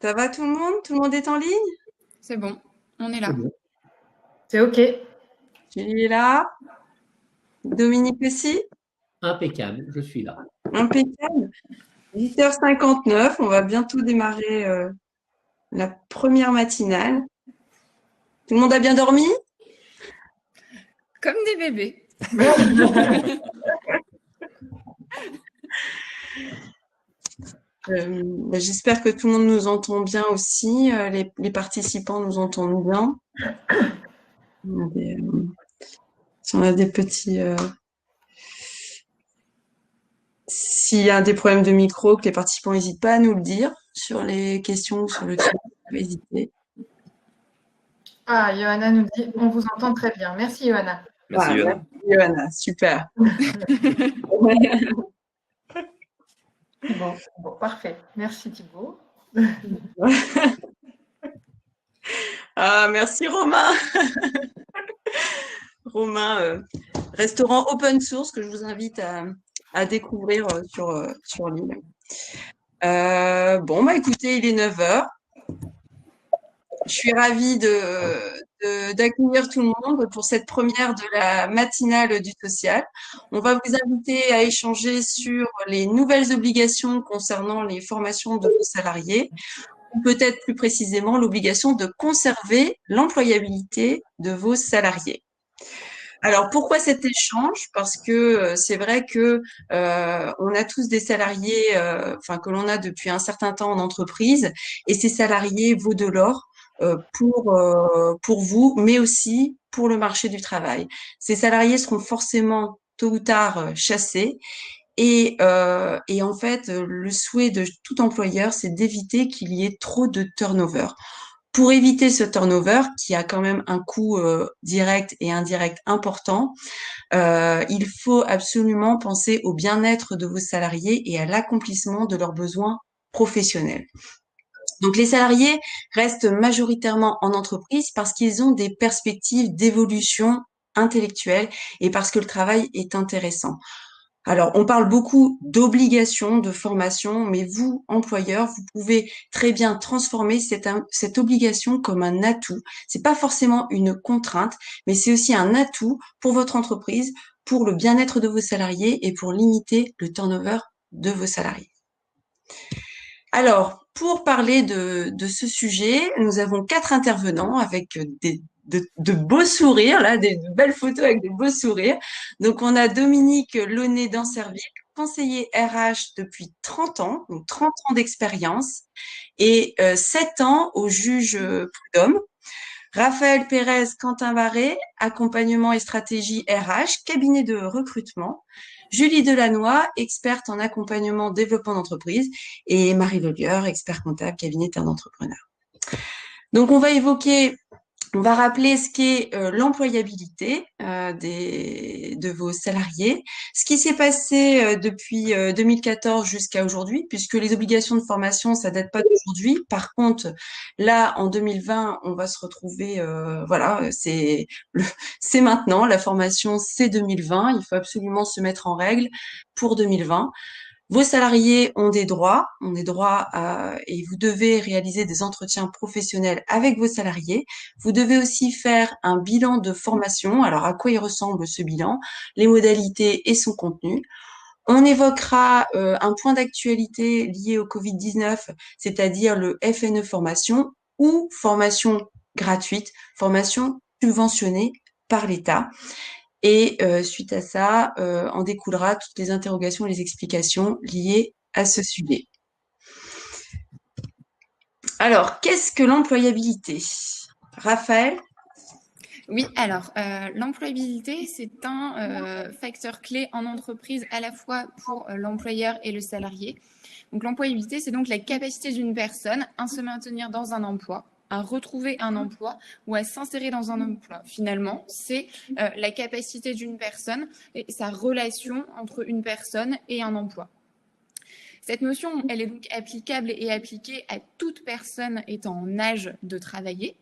Ça va tout le monde? Tout le monde est en ligne? C'est bon, on est C'est là. bon. C'est OK. Julie est là. Dominique aussi? Impeccable, je suis là. Impeccable. 8h59, on va bientôt démarrer la première matinale. Tout le monde a bien dormi? Comme des bébés. J'espère que tout le monde nous entend bien aussi. Les participants nous entendent bien. Si on a des petits... S'il y a des problèmes de micro, que les participants n'hésitent pas à nous le dire sur les questions ou sur le chat. N'hésitez. Ah, Johanna nous dit on vous entend très bien. Merci, Johanna. Merci, Ah, Johanna. merci, Johanna. Super. Bon, parfait. Merci, Thibaut. Ah, merci Romain. Romain, restaurant open source que je vous invite à découvrir sur l'île. Bon, bah écoutez, il est 9h. Je suis ravie d'accueillir tout le monde pour cette première de la matinale du social. On va vous inviter à échanger sur les nouvelles obligations concernant les formations de vos salariés, ou peut-être plus précisément l'obligation de conserver l'employabilité de vos salariés. Alors pourquoi cet échange? Parce que c'est vrai que on a tous des salariés, que l'on a depuis un certain temps en entreprise, et ces salariés vaut de l'or pour vous, mais aussi pour le marché du travail. Ces salariés seront forcément tôt ou tard chassés. Et en fait, le souhait de tout employeur, c'est d'éviter qu'il y ait trop de turnover. Pour éviter ce turnover, qui a quand même un coût direct et indirect important, il faut absolument penser au bien-être de vos salariés et à l'accomplissement de leurs besoins professionnels. Donc les salariés restent majoritairement en entreprise parce qu'ils ont des perspectives d'évolution intellectuelle et parce que le travail est intéressant. Alors, on parle beaucoup d'obligations de formation, mais vous, employeur, vous pouvez très bien transformer cette obligation comme un atout. C'est pas forcément une contrainte, mais c'est aussi un atout pour votre entreprise, pour le bien-être de vos salariés et pour limiter le turnover de vos salariés. Alors, pour parler de ce sujet, nous avons 4 intervenants avec de beaux sourires, là, des belles photos avec de beaux sourires. Donc, on a Dominique Launay-Dancerville, conseiller RH depuis 30 ans, donc 30 ans d'expérience, et 7 ans au juge prud'homme. Raphaël Pérez, Quentin Barré, accompagnement et stratégie RH, cabinet de recrutement. Julie Delannoy, experte en accompagnement développement d'entreprise. Et Marie Lelieur, expert comptable, cabinet d'entrepreneur. Donc, on va rappeler ce qu'est l'employabilité de vos salariés, ce qui s'est passé depuis 2014 jusqu'à aujourd'hui, puisque les obligations de formation, ça date pas d'aujourd'hui. Par contre, là, en 2020, on va se retrouver, c'est maintenant. La formation, c'est 2020. Il faut absolument se mettre en règle pour 2020. Vos salariés ont des droits, et vous devez réaliser des entretiens professionnels avec vos salariés. Vous devez aussi faire un bilan de formation. Alors, à quoi il ressemble ce bilan? Les modalités et son contenu. On évoquera un point d'actualité lié au Covid-19, c'est-à-dire le FNE formation ou formation gratuite, formation subventionnée par l'État. Et suite à ça, en découlera toutes les interrogations et les explications liées à ce sujet. Alors, qu'est-ce que l'employabilité? Raphaël? Oui, alors l'employabilité, c'est un facteur clé en entreprise à la fois pour l'employeur et le salarié. Donc l'employabilité, c'est donc la capacité d'une personne à se maintenir dans un emploi, à retrouver un emploi ou à s'insérer dans un emploi. Finalement, c'est la capacité d'une personne et sa relation entre une personne et un emploi. Cette notion, elle est donc applicable et appliquée à toute personne étant en âge de travailler.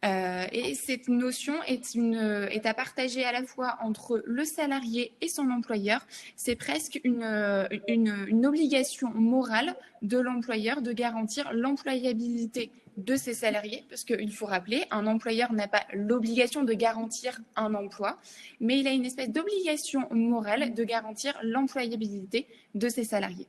Et cette notion est à partager à la fois entre le salarié et son employeur. C'est presque une obligation morale de l'employeur de garantir l'employabilité de ses salariés, parce qu'il faut rappeler, un employeur n'a pas l'obligation de garantir un emploi, mais il a une espèce d'obligation morale de garantir l'employabilité de ses salariés.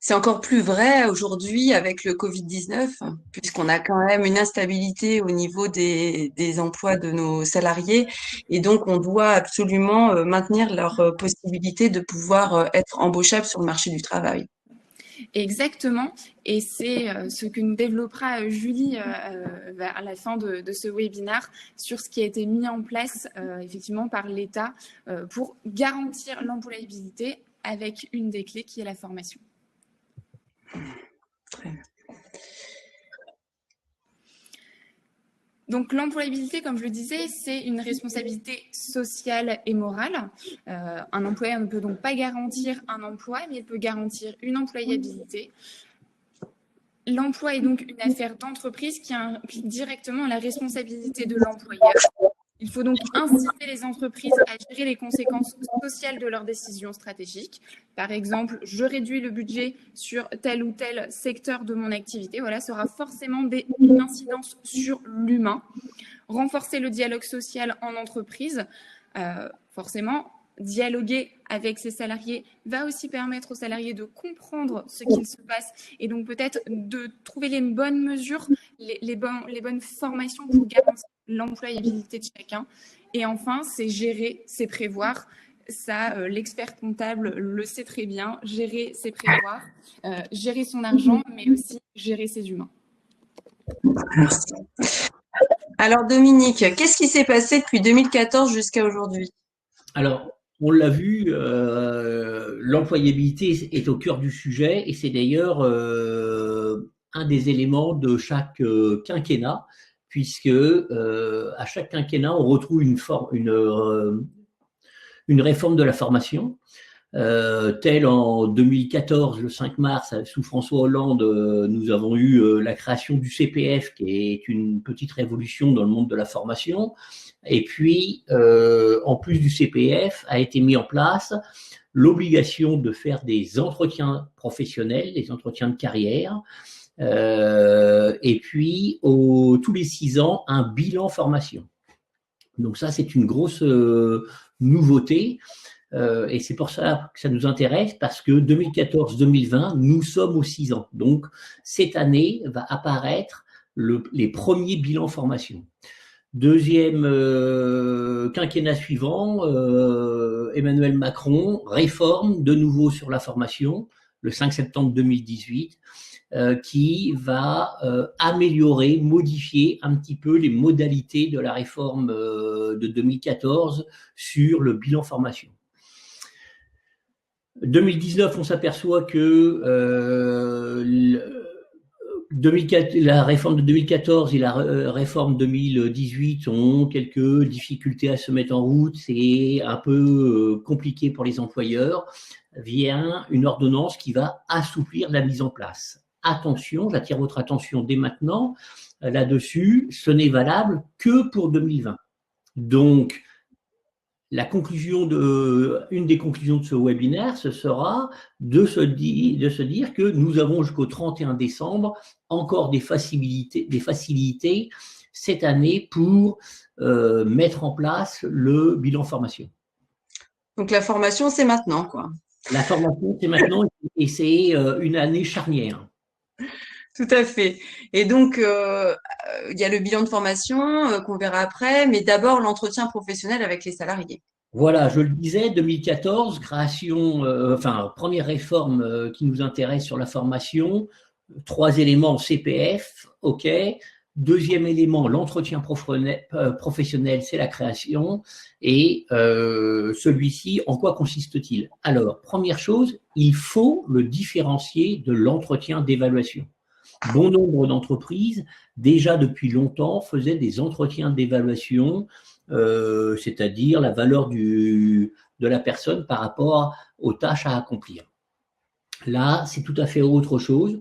C'est encore plus vrai aujourd'hui avec le Covid-19, puisqu'on a quand même une instabilité au niveau des emplois de nos salariés. Et donc, on doit absolument maintenir leur possibilité de pouvoir être embauchables sur le marché du travail. Exactement, et c'est ce que nous développera Julie vers la fin de ce webinaire sur ce qui a été mis en place effectivement par l'État pour garantir l'employabilité avec une des clés qui est la formation. Très bien. Donc l'employabilité, comme je le disais, c'est une responsabilité sociale et morale. Un employeur ne peut donc pas garantir un emploi, mais il peut garantir une employabilité. L'emploi est donc une affaire d'entreprise qui implique directement la responsabilité de l'employeur. Il faut donc inciter les entreprises à gérer les conséquences sociales de leurs décisions stratégiques. Par exemple, je réduis le budget sur tel ou tel secteur de mon activité. Voilà, ça aura forcément une incidence sur l'humain. Renforcer le dialogue social en entreprise, forcément, dialoguer avec ses salariés va aussi permettre aux salariés de comprendre ce qu'il se passe et donc peut-être de trouver les bonnes mesures, les bonnes formations pour garantir l'employabilité de chacun. Et enfin, c'est gérer, c'est prévoir. Ça, l'expert comptable le sait très bien. Gérer, c'est prévoir. Gérer son argent, mais aussi gérer ses humains. Merci. Alors Dominique, qu'est-ce qui s'est passé depuis 2014 jusqu'à aujourd'hui? Alors, on l'a vu, l'employabilité est au cœur du sujet et c'est d'ailleurs un des éléments de chaque quinquennat, puisque à chaque quinquennat, on retrouve une réforme de la formation. Telle en 2014, le 5 mars, sous François Hollande, nous avons eu la création du CPF, qui est une petite révolution dans le monde de la formation. Et puis, en plus du CPF, a été mis en place l'obligation de faire des entretiens professionnels, des entretiens de carrière, et puis tous les 6 ans, un bilan formation. Donc ça, c'est une grosse nouveauté. Et c'est pour ça que ça nous intéresse, parce que 2014-2020, nous sommes aux 6 ans. Donc, cette année va apparaître les premiers bilans formation. Deuxième quinquennat suivant, Emmanuel Macron réforme de nouveau sur la formation, le 5 septembre 2018, qui va améliorer, modifier un petit peu les modalités de la réforme de 2014 sur le bilan formation. 2019, on s'aperçoit que la réforme de 2014 et la réforme 2018 ont quelques difficultés à se mettre en route. C'est un peu compliqué pour les employeurs. Vient une ordonnance qui va assouplir la mise en place. Attention, j'attire votre attention dès maintenant là-dessus, ce n'est valable que pour 2020. Donc, une des conclusions de ce webinaire, ce sera de se dire que nous avons jusqu'au 31 décembre encore des facilités cette année pour mettre en place le bilan formation. Donc la formation, c'est maintenant, quoi. La formation, c'est maintenant et c'est une année charnière. Tout à fait. Et donc, il y a le bilan de formation qu'on verra après, mais d'abord l'entretien professionnel avec les salariés. Voilà, je le disais, 2014, première réforme qui nous intéresse sur la formation. 3 éléments, CPF, OK. Deuxième élément, l'entretien professionnel, c'est la création. Et celui-ci, en quoi consiste-t-il? Alors, première chose, il faut le différencier de l'entretien d'évaluation. Bon nombre d'entreprises, déjà depuis longtemps, faisaient des entretiens d'évaluation, c'est-à-dire la valeur de la personne par rapport aux tâches à accomplir. Là, c'est tout à fait autre chose.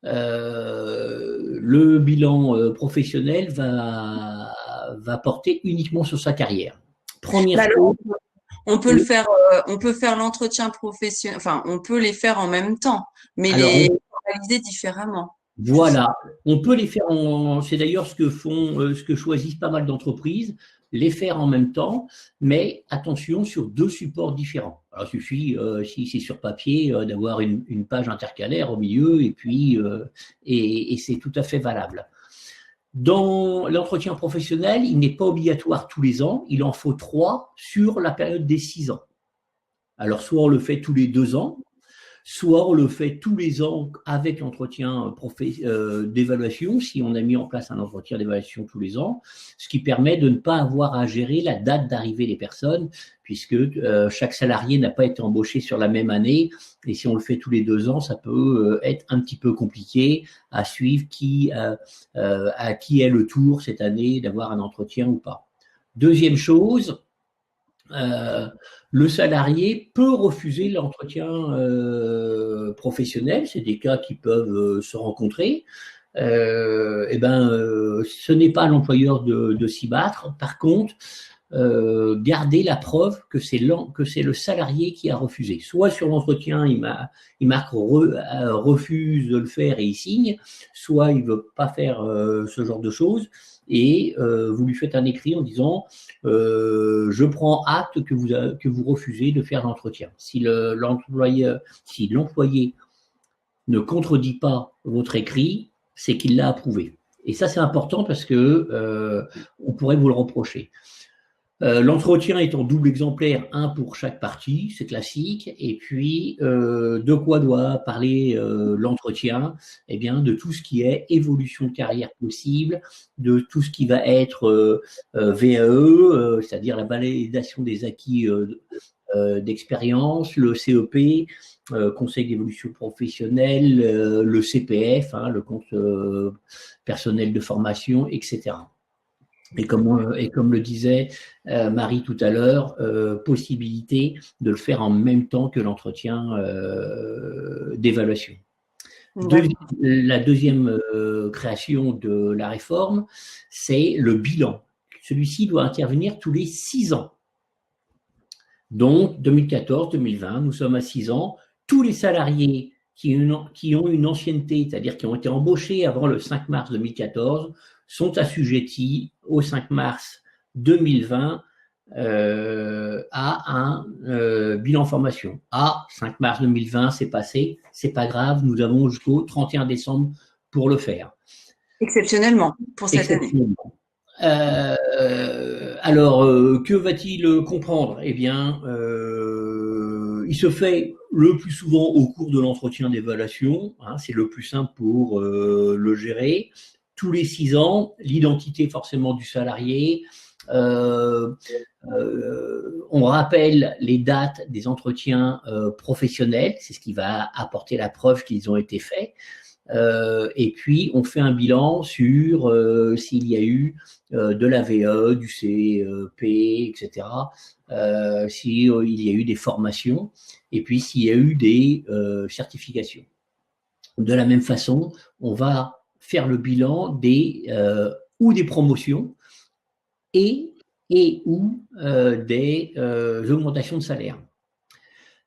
le bilan professionnel va porter uniquement sur sa carrière. Première chose. On peut faire l'entretien professionnel, enfin, on peut les faire en même temps, mais Alors, les réaliser différemment. Voilà, on peut les faire c'est d'ailleurs ce que choisissent pas mal d'entreprises, les faire en même temps, mais attention sur 2 supports différents. Alors, il suffit, si c'est sur papier, d'avoir une page intercalaire au milieu, et puis et c'est tout à fait valable. Dans l'entretien professionnel, il n'est pas obligatoire tous les ans, il en faut 3 sur la période des 6 ans. Alors, soit on le fait tous les 2 ans, soit on le fait tous les ans avec l'entretien d'évaluation, si on a mis en place un entretien d'évaluation tous les ans, ce qui permet de ne pas avoir à gérer la date d'arrivée des personnes, puisque chaque salarié n'a pas été embauché sur la même année, et si on le fait tous les 2 ans, ça peut être un petit peu compliqué à suivre à qui est le tour cette année d'avoir un entretien ou pas. Deuxième chose, le salarié peut refuser l'entretien professionnel, c'est des cas qui peuvent se rencontrer. Ce n'est pas à l'employeur de s'y battre. Par contre, garder la preuve que c'est le salarié qui a refusé. Soit sur l'entretien, il marque refuse de le faire et il signe, soit il veut pas faire ce genre de choses. Et vous lui faites un écrit en disant je prends acte que vous refusez de faire l'entretien. Si l'employé ne contredit pas votre écrit, c'est qu'il l'a approuvé. Et ça, c'est important parce que on pourrait vous le reprocher. L'entretien est en double exemplaire, un pour chaque partie, c'est classique. Et puis, de quoi doit parler l'entretien? Eh bien, de tout ce qui est évolution de carrière possible, de tout ce qui va être VAE, c'est-à-dire la validation des acquis d'expérience, le CEP, Conseil d'évolution professionnelle, le CPF, le compte personnel de formation, etc. Et comme le disait Marie tout à l'heure, possibilité de le faire en même temps que l'entretien d'évaluation. La deuxième création de la réforme, c'est le bilan. Celui-ci doit intervenir tous les 6 ans. Donc, 2014-2020, nous sommes à 6 ans. Tous les salariés qui ont une ancienneté, c'est-à-dire qui ont été embauchés avant le 5 mars 2014, sont assujettis au 5 mars 2020 à un bilan formation. 5 mars 2020, c'est passé, c'est pas grave, nous avons jusqu'au 31 décembre pour le faire. Exceptionnellement, pour cette année. Alors, que va-t-il comprendre? Eh bien, il se fait le plus souvent au cours de l'entretien d'évaluation, c'est le plus simple pour le gérer. Tous les 6 ans, l'identité forcément du salarié. On rappelle les dates des entretiens professionnels, c'est ce qui va apporter la preuve qu'ils ont été faits. Et puis, on fait un bilan sur s'il y a eu de la VE, du CEP, etc. S'il y a eu des formations, et puis s'il y a eu des certifications. De la même façon, on va faire le bilan ou des promotions et ou des augmentations de salaire.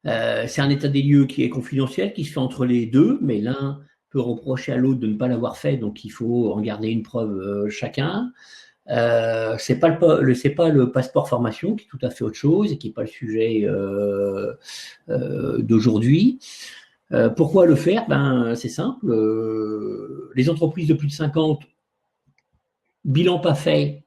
C'est un état des lieux qui est confidentiel, qui se fait entre les deux, mais l'un peut reprocher à l'autre de ne pas l'avoir fait, donc il faut en garder une preuve chacun. C'est pas le passeport formation, qui est tout à fait autre chose et qui n'est pas le sujet d'aujourd'hui. Pourquoi le faire? C'est simple. Les entreprises de plus de 50, bilan pas fait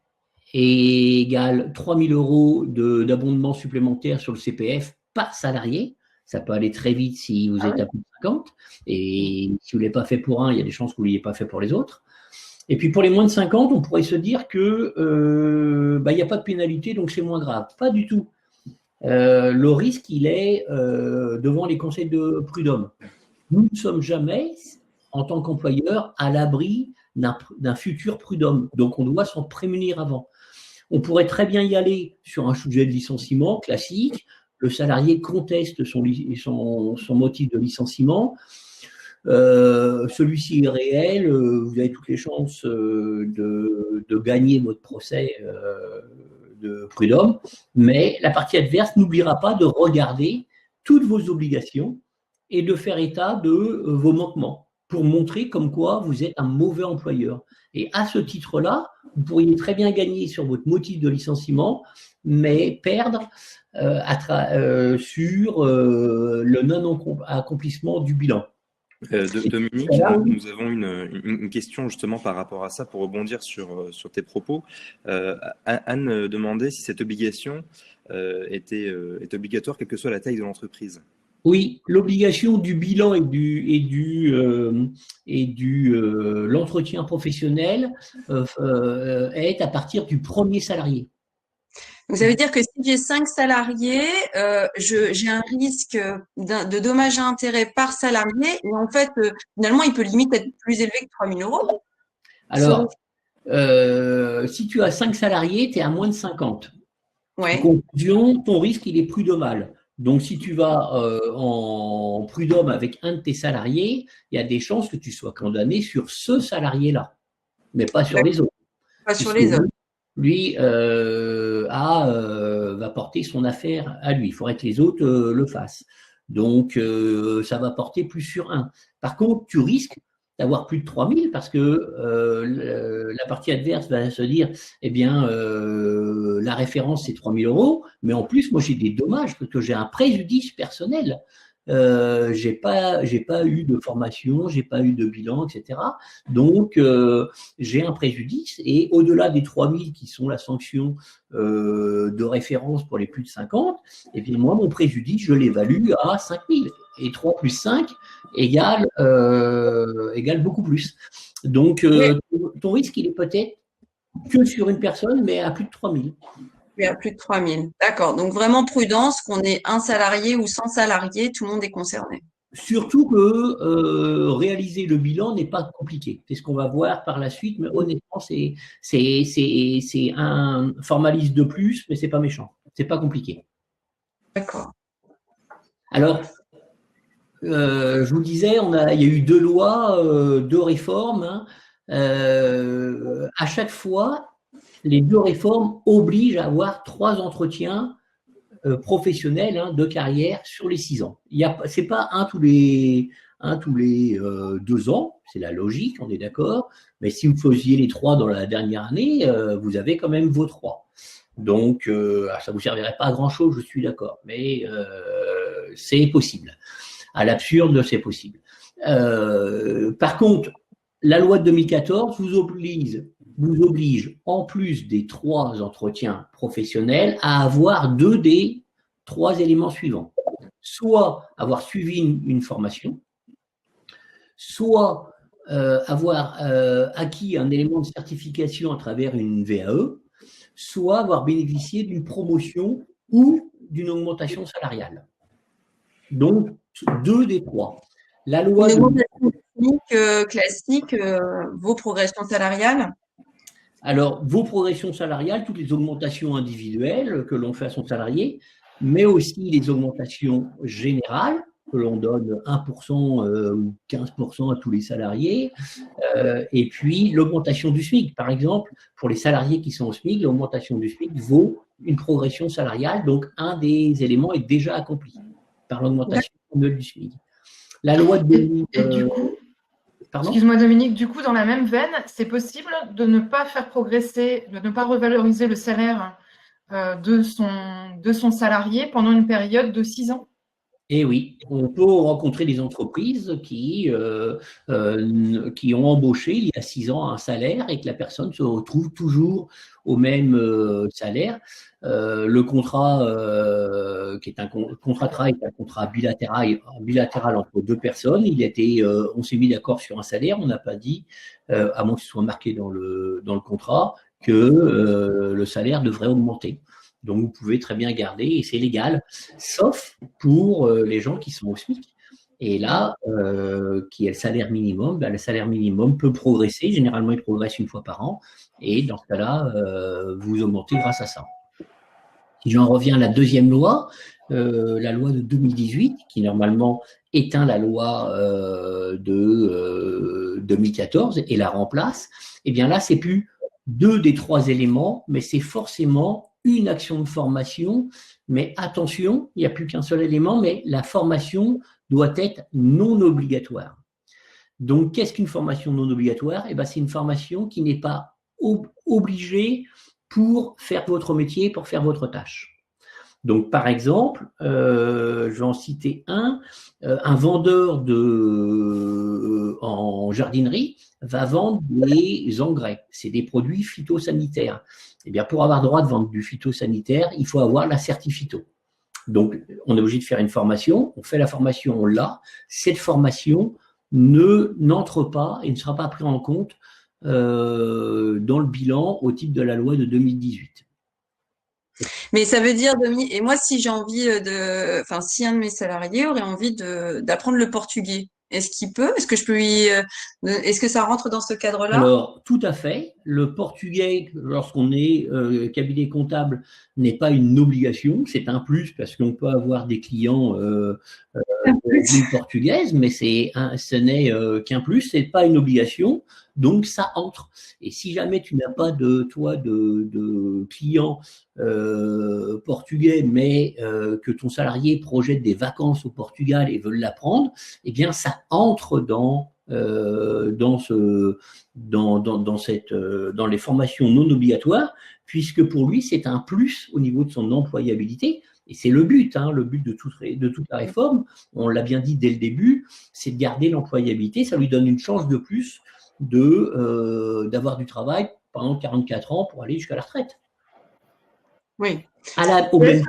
égale 3 000 € d'abondement supplémentaire sur le CPF par salarié. Ça peut aller très vite si vous êtes à plus de 50. Et si vous ne l'avez pas fait pour un, il y a des chances que vous ne l'ayez pas fait pour les autres. Et puis pour les moins de 50, on pourrait se dire que il n'y a pas de pénalité, donc c'est moins grave. Pas du tout. Le risque, il est devant les conseils de prud'homme. Nous ne sommes jamais, en tant qu'employeur, à l'abri d'un futur prud'homme. Donc on doit s'en prémunir avant. On pourrait très bien y aller sur un sujet de licenciement classique. Le salarié conteste son motif de licenciement. Celui-ci est réel, vous avez toutes les chances de gagner votre procès de prud'homme, mais la partie adverse n'oubliera pas de regarder toutes vos obligations et de faire état de vos manquements pour montrer comme quoi vous êtes un mauvais employeur. Et à ce titre-là, vous pourriez très bien gagner sur votre motif de licenciement, mais perdre sur le non-accomplissement du bilan. Dominique, nous avons une question justement par rapport à ça pour rebondir sur tes propos. Anne demandait si cette obligation est obligatoire quelle que soit la taille de l'entreprise. Oui, l'obligation du bilan et l'entretien professionnel est à partir du premier salarié. Donc, ça veut dire que si j'ai 5 salariés, j'ai un risque de dommages à intérêts par salarié. Et en fait, finalement, il peut limite être plus élevé que 3 000 €. Alors, si tu as 5 salariés, tu es à moins de 50. Ouais. En conclusion, ton risque, il est prud'homal. Donc, si tu vas en prud'homme avec un de tes salariés, il y a des chances que tu sois condamné sur ce salarié-là, mais pas sur les autres. Pas sur les autres. Lui va porter son affaire à lui. Il faudrait que les autres le fassent. Donc, ça va porter plus sur un. Par contre, tu risques d'avoir plus de 3 000 parce que la partie adverse va se dire, eh bien, la référence, c'est 3 000 €, mais en plus, moi, j'ai des dommages parce que j'ai un préjudice personnel. J'ai pas eu de formation, j'ai pas eu de bilan, etc. Donc, j'ai un préjudice et au-delà des 3 000 qui sont la sanction de référence pour les plus de 50, et bien moi, mon préjudice, je l'évalue à 5 000. Et 3 plus 5 égale beaucoup plus. Donc, ton risque, il est peut-être que sur une personne, mais à plus de 3 000. Oui, à plus de 3 000. D'accord. Donc, vraiment prudence, qu'on ait un salarié ou 100 salariés, tout le monde est concerné. Surtout que réaliser le bilan n'est pas compliqué. C'est ce qu'on va voir par la suite, mais honnêtement, c'est un formalisme de plus, mais c'est pas méchant. C'est pas compliqué. D'accord. Alors, je vous disais, il y a eu 2 lois, 2 réformes. Hein. À chaque fois, les 2 réformes obligent à avoir 3 entretiens professionnels de carrière sur les 6 ans. C'est pas un tous les 2 ans, c'est la logique, on est d'accord. Mais si vous faisiez les 3 dans la dernière année, vous avez quand même vos 3. Donc, ça vous servirait pas à grand chose, je suis d'accord, mais c'est possible. À l'absurde, c'est possible. Par contre, la loi de 2014 vous oblige, en plus des 3 entretiens professionnels, à avoir 2 des 3 éléments suivants. Soit avoir suivi une formation, soit avoir acquis un élément de certification à travers une VAE, soit avoir bénéficié d'une promotion ou d'une augmentation salariale. Donc, 2 des 3. La loi classique, vos progressions salariales. Alors, vos progressions salariales, toutes les augmentations individuelles que l'on fait à son salarié, mais aussi les augmentations générales que l'on donne 1% ou 15% à tous les salariés, et puis l'augmentation du SMIC. Par exemple, pour les salariés qui sont au SMIC, l'augmentation du SMIC vaut une progression salariale, donc un des éléments est déjà accompli par l'augmentation du SMIC. La loi de Excuse-moi Dominique, du coup, dans la même veine, c'est possible de ne pas faire progresser, de ne pas revaloriser le salaire de son salarié pendant une période de 6 ans? Eh oui, on peut rencontrer des entreprises qui ont embauché il y a 6 ans un salaire et que la personne se retrouve toujours au même salaire. Le contrat qui est un contrat de travail, un contrat bilatéral entre 2 personnes. On s'est mis d'accord sur un salaire. On n'a pas dit, à moins que ce soit marqué dans le contrat, que le salaire devrait augmenter. Donc, vous pouvez très bien garder, et c'est légal, sauf pour les gens qui sont au SMIC. Et là, qui est le salaire minimum, le salaire minimum peut progresser. Généralement, il progresse 1 fois par an. Et dans ce cas-là, vous augmentez grâce à ça. Si j'en reviens à la deuxième loi, la loi de 2018, qui normalement éteint la loi de 2014 et la remplace, eh bien là, c'est plus 2 des 3 éléments, mais c'est forcément une action de formation. Mais attention, il n'y a plus qu'un seul élément, mais la formation doit être non obligatoire. Donc, qu'est-ce qu'une formation non obligatoire? Eh bien, c'est une formation qui n'est pas obligée pour faire votre métier, pour faire votre tâche. Donc, par exemple, je vais en citer un vendeur en jardinerie va vendre des engrais. C'est des produits phytosanitaires. Eh bien, pour avoir droit de vendre du phytosanitaire, il faut avoir la certificato. Donc, on est obligé de faire une formation. On fait la formation, on l'a. Cette formation n'entre pas et ne sera pas prise en compte dans le bilan au titre de la loi de 2018. Mais ça veut dire, et moi, si j'ai envie si un de mes salariés aurait envie d'apprendre le portugais, est-ce qu'il peut? Est-ce que je peux est-ce que ça rentre dans ce cadre-là? Alors, tout à fait. Le portugais, lorsqu'on est cabinet comptable, n'est pas une obligation, c'est un plus parce qu'on peut avoir des clients d'origine portugaise, mais ce n'est qu'un plus, c'est pas une obligation, donc ça entre. Et si jamais tu n'as pas de clients portugais, mais que ton salarié projette des vacances au Portugal et veut l'apprendre, eh bien ça entre dans les formations non obligatoires, puisque pour lui c'est un plus au niveau de son employabilité. Et c'est le but de toute la réforme, on l'a bien dit dès le début, c'est de garder l'employabilité, ça lui donne une chance de plus d'avoir du travail pendant 44 ans pour aller jusqu'à la retraite. Oui. Est-ce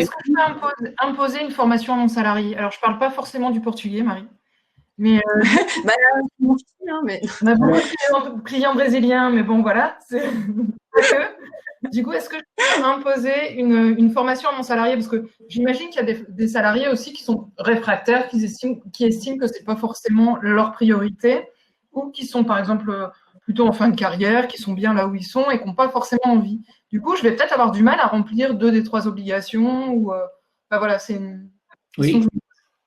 que je peux imposer une formation à mon salarié? Alors, je ne parle pas forcément du portugais, Marie. Mais mon fils, mais... on a beaucoup de clients brésiliens, mais bon, voilà. Du coup, est-ce que je peux imposer une formation à mon salarié? Parce que j'imagine qu'il y a des salariés aussi qui sont réfractaires, qui estiment que ce n'est pas forcément leur priorité, ou qui sont, par exemple, plutôt en fin de carrière, qui sont bien là où ils sont et qui n'ont pas forcément envie. Du coup, je vais peut-être avoir du mal à remplir 2 des 3 obligations. Voilà, c'est une question que je me pose.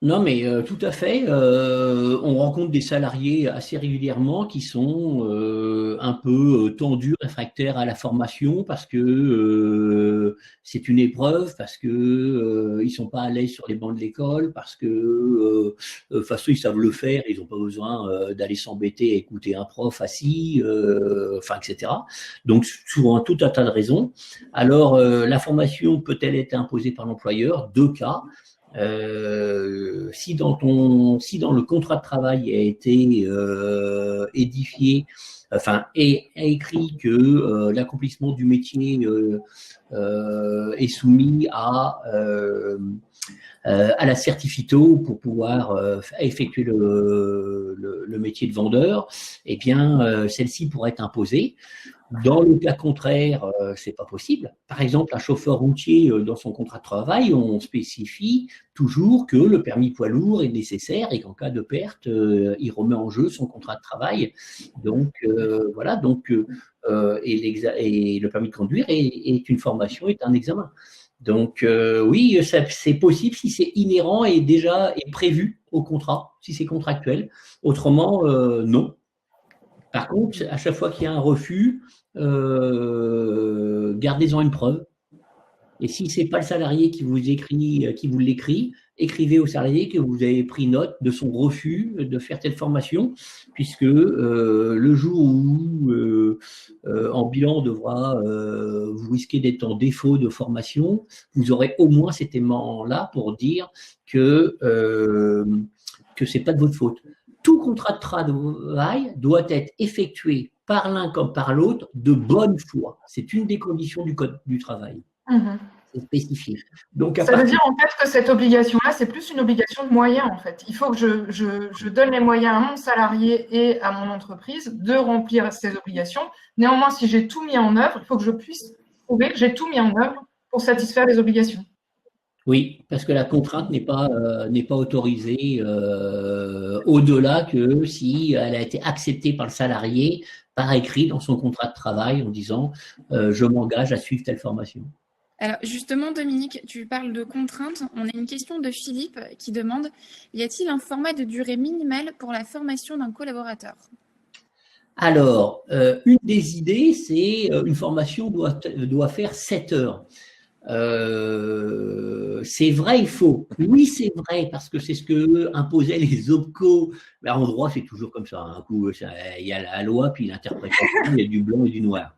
Non, mais tout à fait. On rencontre des salariés assez régulièrement qui sont un peu tendus, réfractaires à la formation parce que c'est une épreuve, parce que ils sont pas à l'aise sur les bancs de l'école, parce que de toute façon ils savent le faire, ils n'ont pas besoin d'aller s'embêter à écouter un prof assis, etc. Donc souvent tout un tas de raisons. Alors la formation peut-elle être imposée par l'employeur? 2 cas. Si dans le contrat de travail a été édifié, est écrit que l'accomplissement du métier est soumis à la certificato pour pouvoir effectuer le métier de vendeur, eh bien celle-ci pourrait être imposée. Dans le cas contraire, c'est pas possible. Par exemple, un chauffeur routier, dans son contrat de travail, on spécifie toujours que le permis poids lourd est nécessaire et qu'en cas de perte, il remet en jeu son contrat de travail. Donc voilà. Donc et le permis de conduire est une formation, est un examen. Donc oui, c'est possible si c'est inhérent et déjà est prévu au contrat, si c'est contractuel. Autrement, non. Par contre, à chaque fois qu'il y a un refus, gardez-en une preuve. Et si ce n'est pas le salarié qui vous l'écrit, écrivez au salarié que vous avez pris note de son refus de faire telle formation, puisque le jour où en bilan on devra vous risquez d'être en défaut de formation, vous aurez au moins cet élément-là pour dire que c'est pas de votre faute. Tout contrat de travail doit être effectué par l'un comme par l'autre de bonne foi. C'est une des conditions du Code du travail. C'est spécifié. Donc, ça veut dire en fait que cette obligation-là, c'est plus une obligation de moyens en fait. Il faut que je donne les moyens à mon salarié et à mon entreprise de remplir ces obligations. Néanmoins, si j'ai tout mis en œuvre, il faut que je puisse prouver que j'ai tout mis en œuvre pour satisfaire les obligations. Oui, parce que la contrainte n'est pas autorisée au-delà que si elle a été acceptée par le salarié par écrit dans son contrat de travail en disant je m'engage à suivre telle formation. Alors justement, Dominique, tu parles de contraintes. On a une question de Philippe qui demande: y a-t-il un format de durée minimale pour la formation d'un collaborateur? Alors, une des idées, c'est une formation doit faire 7 heures. C'est vrai et faux. Oui, c'est vrai, parce que c'est ce que imposaient les OPCO. Ben, en droit, c'est toujours comme ça. Un coup, il y a la loi, puis l'interprétation, il y a du blanc et du noir.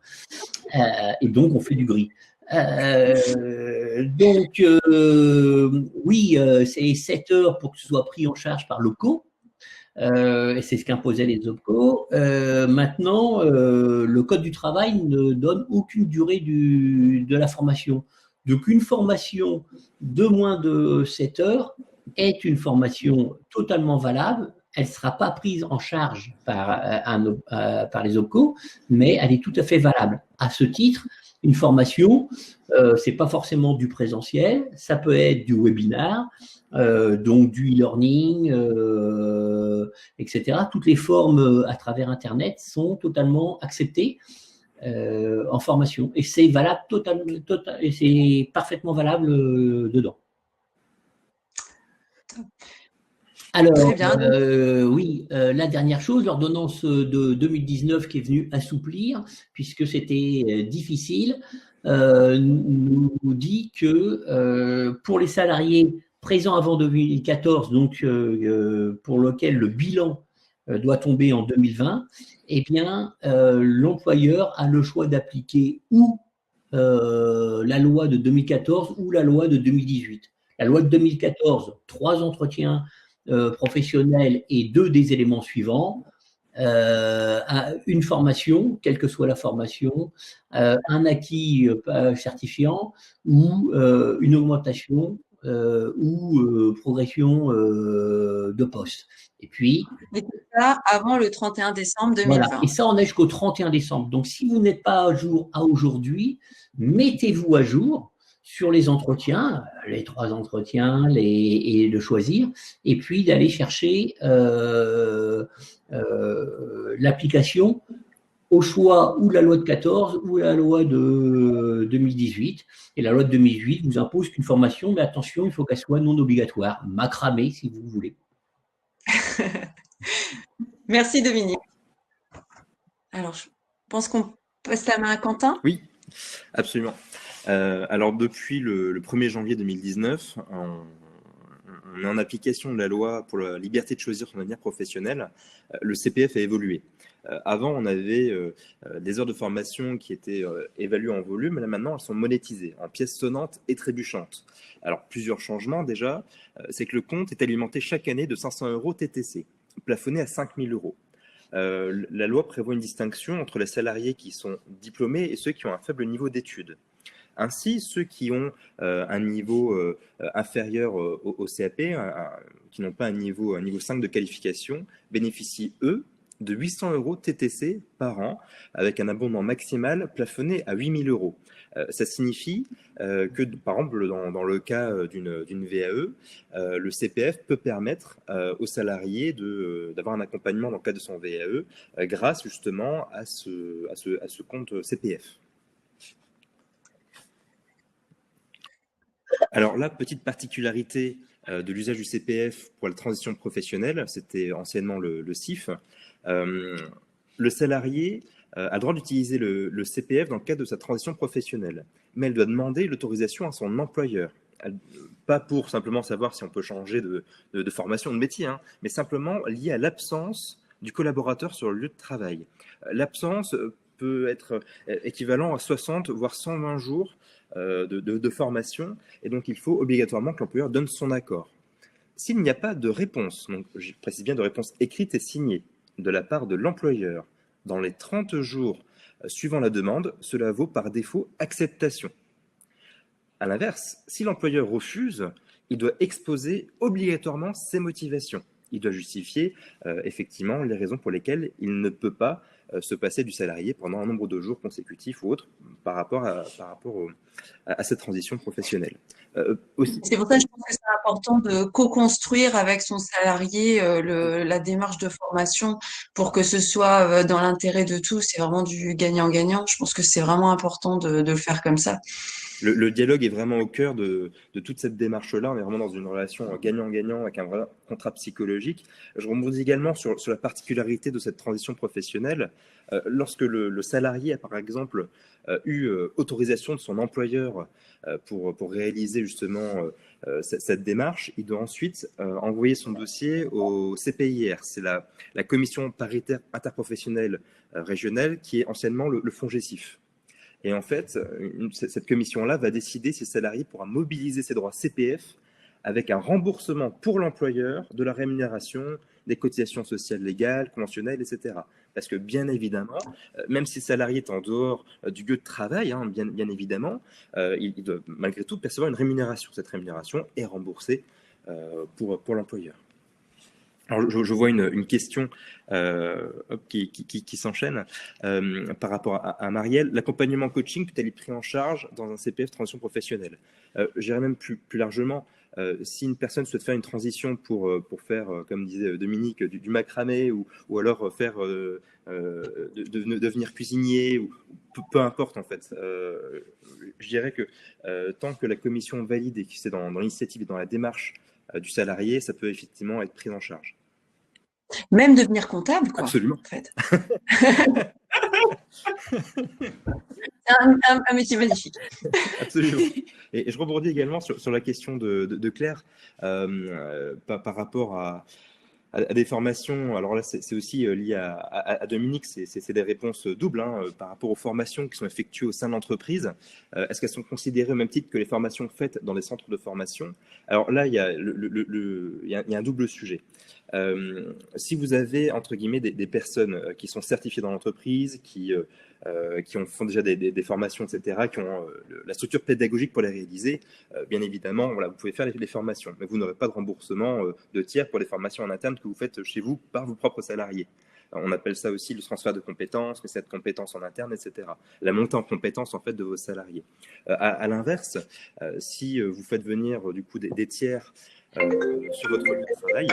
Et donc, on fait du gris. Oui, c'est 7 heures pour que ce soit pris en charge par l'OPCO. Et c'est ce qu'imposaient les OPCO. Maintenant, le Code du travail ne donne aucune durée de la formation. Donc, une formation de moins de 7 heures est une formation totalement valable. Elle ne sera pas prise en charge par les OPCO, mais elle est tout à fait valable. À ce titre, une formation, c'est pas forcément du présentiel, ça peut être du webinar, donc du e-learning, etc. Toutes les formes à travers Internet sont totalement acceptées en formation, et c'est valable et c'est parfaitement valable dedans. Alors, oui, la dernière chose, l'ordonnance de 2019 qui est venue assouplir, puisque c'était difficile, nous dit que pour les salariés présents avant 2014, donc pour lequel le bilan doit tomber en 2020, eh bien, l'employeur a le choix d'appliquer ou la loi de 2014 ou la loi de 2018. La loi de 2014, 3 entretiens professionnels et 2 des éléments suivants, une formation, quelle que soit la formation, un acquis certifiant ou une augmentation ou progression de poste. Et puis, et tout ça avant le 31 décembre 2020. Voilà. Et ça, on est jusqu'au 31 décembre. Donc, si vous n'êtes pas à jour à aujourd'hui, mettez-vous à jour sur les entretiens, les 3 entretiens, et de choisir, et puis d'aller chercher l'application au choix ou la loi de 14 ou la loi de 2018. Et la loi de 2018 vous impose qu'une formation, mais attention, il faut qu'elle soit non obligatoire, macramé si vous voulez. Merci Dominique. Alors, je pense qu'on passe la main à Quentin. Oui, absolument. Alors, depuis le 1er janvier 2019, on est en application de la loi pour la liberté de choisir son avenir professionnel. Le CPF a évolué. Avant, on avait des heures de formation qui étaient évaluées en volume, mais là maintenant, elles sont monétisées en pièces sonnantes et trébuchantes. Alors, plusieurs changements déjà. C'est que le compte est alimenté chaque année de 500 € TTC, plafonné à 5 000 €. La loi prévoit une distinction entre les salariés qui sont diplômés et ceux qui ont un faible niveau d'études. Ainsi, ceux qui ont un niveau inférieur au CAP, qui n'ont pas un niveau 5 de qualification, bénéficient, eux, de 800 € TTC par an, avec un abondement maximal plafonné à 8 000 €. Ça signifie que, par exemple, dans le cas d'une VAE, le CPF peut permettre aux salariés d'avoir un accompagnement dans le cadre de son VAE grâce justement à ce compte CPF. Alors là, petite particularité de l'usage du CPF pour la transition professionnelle, c'était anciennement le CIF. Le salarié a le droit d'utiliser le CPF dans le cadre de sa transition professionnelle, mais elle doit demander l'autorisation à son employeur. Pas pour simplement savoir si on peut changer de formation, de métier, hein, mais simplement lié à l'absence du collaborateur sur le lieu de travail. L'absence peut être équivalent à 60 voire 120 jours de formation, et donc il faut obligatoirement que l'employeur donne son accord. S'il n'y a pas de réponse, donc je précise bien de réponse écrite et signée de la part de l'employeur dans les 30 jours suivant la demande, cela vaut par défaut acceptation. À l'inverse, si l'employeur refuse, il doit exposer obligatoirement ses motivations. Il doit justifier effectivement les raisons pour lesquelles il ne peut pas se passer du salarié pendant un nombre de jours consécutifs ou autres par rapport à cette transition professionnelle. C'est pour ça que je pense que c'est important de co-construire avec son salarié la démarche de formation pour que ce soit dans l'intérêt de tous. C'est vraiment du gagnant-gagnant. Je pense que c'est vraiment important de le faire comme ça. Le dialogue est vraiment au cœur de toute cette démarche-là. On est vraiment dans une relation gagnant-gagnant avec un vrai contrat psychologique. Je rebondis également sur la particularité de cette transition professionnelle. Lorsque le salarié a par exemple eu autorisation de son employeur pour réaliser justement cette démarche, il doit ensuite envoyer son dossier au CPIR. C'est la commission paritaire interprofessionnelle régionale qui est anciennement le FONGECIF. Et en fait, cette commission-là va décider si le salarié pourra mobiliser ses droits CPF avec un remboursement pour l'employeur de la rémunération, des cotisations sociales légales, conventionnelles, etc. Parce que bien évidemment, même si le salarié est en dehors du lieu de travail, hein, bien évidemment, il doit malgré tout percevoir une rémunération. Cette rémunération est remboursée pour l'employeur. Alors, je vois une question qui s'enchaîne par rapport à Marielle. L'accompagnement coaching peut-elle être pris en charge dans un CPF transition professionnelle? J'irais même plus largement. Si une personne souhaite faire une transition pour faire, comme disait Dominique, du macramé ou alors faire devenir cuisinier, ou peu importe en fait. Je dirais que tant que la commission valide et que c'est dans l'initiative et dans la démarche du salarié, ça peut effectivement être pris en charge. Même devenir comptable, quoi. Absolument. En fait. un métier magnifique. Absolument. Et je rebondis également sur la question de Claire par rapport à des formations. Alors là, c'est aussi lié à Dominique, c'est des réponses doubles par rapport aux formations qui sont effectuées au sein de l'entreprise. Est-ce qu'elles sont considérées au même titre que les formations faites dans les centres de formation? Alors là, il y a un double sujet. Si vous avez, entre guillemets, des personnes qui sont certifiées dans l'entreprise, qui font déjà des formations, etc., qui ont la structure pédagogique pour les réaliser, bien évidemment, voilà, vous pouvez faire les formations, mais vous n'aurez pas de remboursement de tiers pour les formations en interne que vous faites chez vous par vos propres salariés. On appelle ça aussi le transfert de compétences, mais cette compétence en interne, etc. La montée en compétences en fait de vos salariés. À l'inverse, si vous faites venir du coup des tiers sur votre lieu de travail,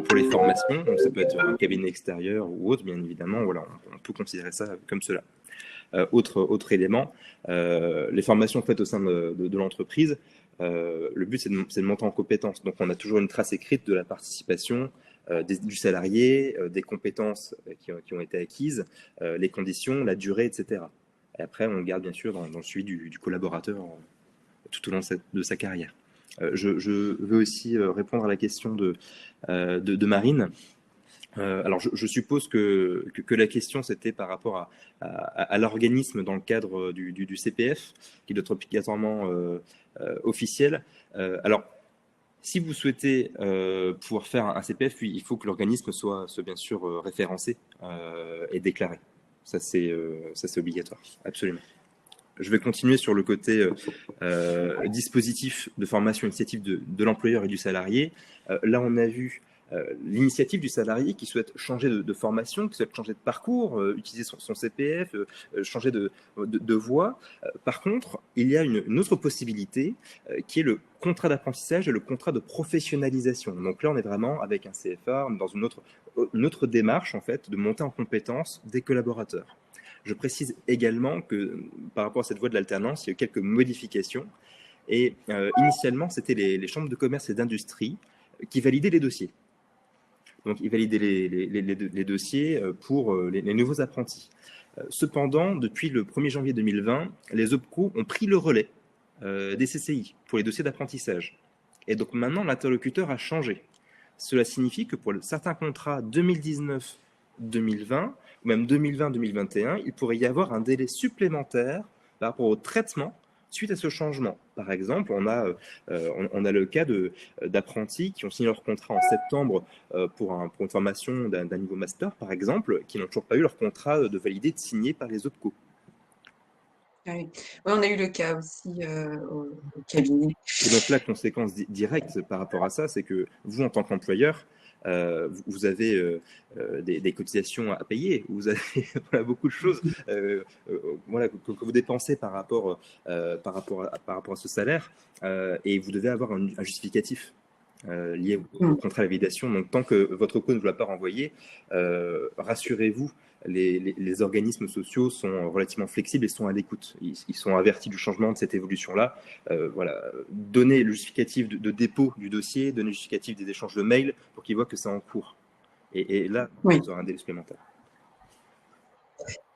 pour les formations, donc ça peut être un cabinet extérieur ou autre, bien évidemment, voilà, on peut considérer ça comme cela. Autre élément, les formations faites au sein de l'entreprise, le but c'est de monter en compétences. Donc on a toujours une trace écrite de la participation du salarié, des compétences qui ont été acquises, les conditions, la durée, etc. Et après, on garde bien sûr dans le suivi du collaborateur tout au long de sa carrière. Je veux aussi répondre à la question de Marine. Alors, je suppose que la question, c'était par rapport à l'organisme dans le cadre du CPF, qui doit être obligatoirement officiel. Alors, si vous souhaitez pouvoir faire un CPF, il faut que l'organisme soit bien sûr référencé et déclaré. Ça, c'est obligatoire, absolument. Je vais continuer sur le côté dispositif de formation initiative de l'employeur et du salarié. Là, on a vu l'initiative du salarié qui souhaite changer de formation, qui souhaite changer de parcours, utiliser son CPF, changer de voie. Par contre, il y a une autre possibilité qui est le contrat d'apprentissage et le contrat de professionnalisation. Donc là, on est vraiment avec un CFA, dans une autre démarche en fait de monter en compétence des collaborateurs. Je précise également que par rapport à cette voie de l'alternance, il y a eu quelques modifications. Et initialement, c'était les chambres de commerce et d'industrie qui validaient les dossiers. Donc, ils validaient les dossiers pour les nouveaux apprentis. Cependant, depuis le 1er janvier 2020, les OPCO ont pris le relais des CCI pour les dossiers d'apprentissage. Et donc maintenant, l'interlocuteur a changé. Cela signifie que pour certains contrats 2019-2020, ou même 2020-2021, il pourrait y avoir un délai supplémentaire par rapport au traitement suite à ce changement. Par exemple, on a le cas d'apprentis qui ont signé leur contrat en septembre pour une formation d'un niveau master, par exemple, qui n'ont toujours pas eu leur contrat de validé, de signé par les OPCO. Oui. Ouais, on a eu le cas aussi au cabinet. Et donc la conséquence directe par rapport à ça, c'est que vous, en tant qu'employeur, vous avez des cotisations à payer, vous avez voilà, beaucoup de choses voilà, que vous dépensez par rapport à ce salaire et vous devez avoir un justificatif. liées au contrat de validation. Donc, tant que votre co ne vous l'a pas renvoyé, rassurez-vous, les organismes sociaux sont relativement flexibles et sont à l'écoute. Ils sont avertis du changement de cette évolution-là. Voilà. Donnez le justificatif de dépôt du dossier, donnez le justificatif des échanges de mails pour qu'ils voient que c'est en cours. Et là, vous aurez un délai supplémentaire.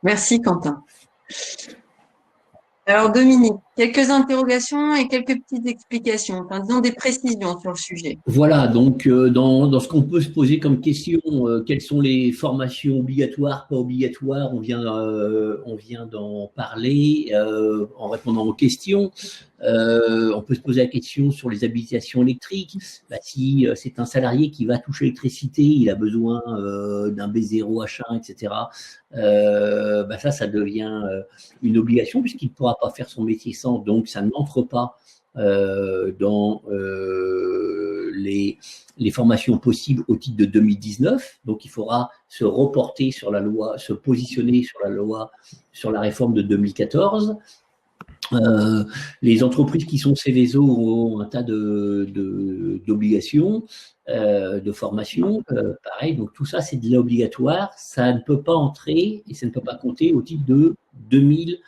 Merci Quentin. Alors Dominique, quelques interrogations et quelques petites explications, enfin disons des précisions sur le sujet. Voilà, donc dans ce qu'on peut se poser comme question, quelles sont les formations obligatoires, pas obligatoires, on vient d'en parler en répondant aux questions. On peut se poser la question sur les habilitations électriques. Bah, si c'est un salarié qui va toucher l'électricité, il a besoin d'un B0, H1, etc. Bah ça devient une obligation puisqu'il ne pourra pas faire son métier sans, donc ça n'entre pas dans les formations possibles au titre de 2019. Donc, il faudra se reporter sur la loi, se positionner sur la loi, sur la réforme de 2014. Les entreprises qui sont Céveso ont un tas d'obligations, de formation, pareil. Donc, tout ça, c'est de l'obligatoire. Ça ne peut pas entrer et ça ne peut pas compter au titre de 2000.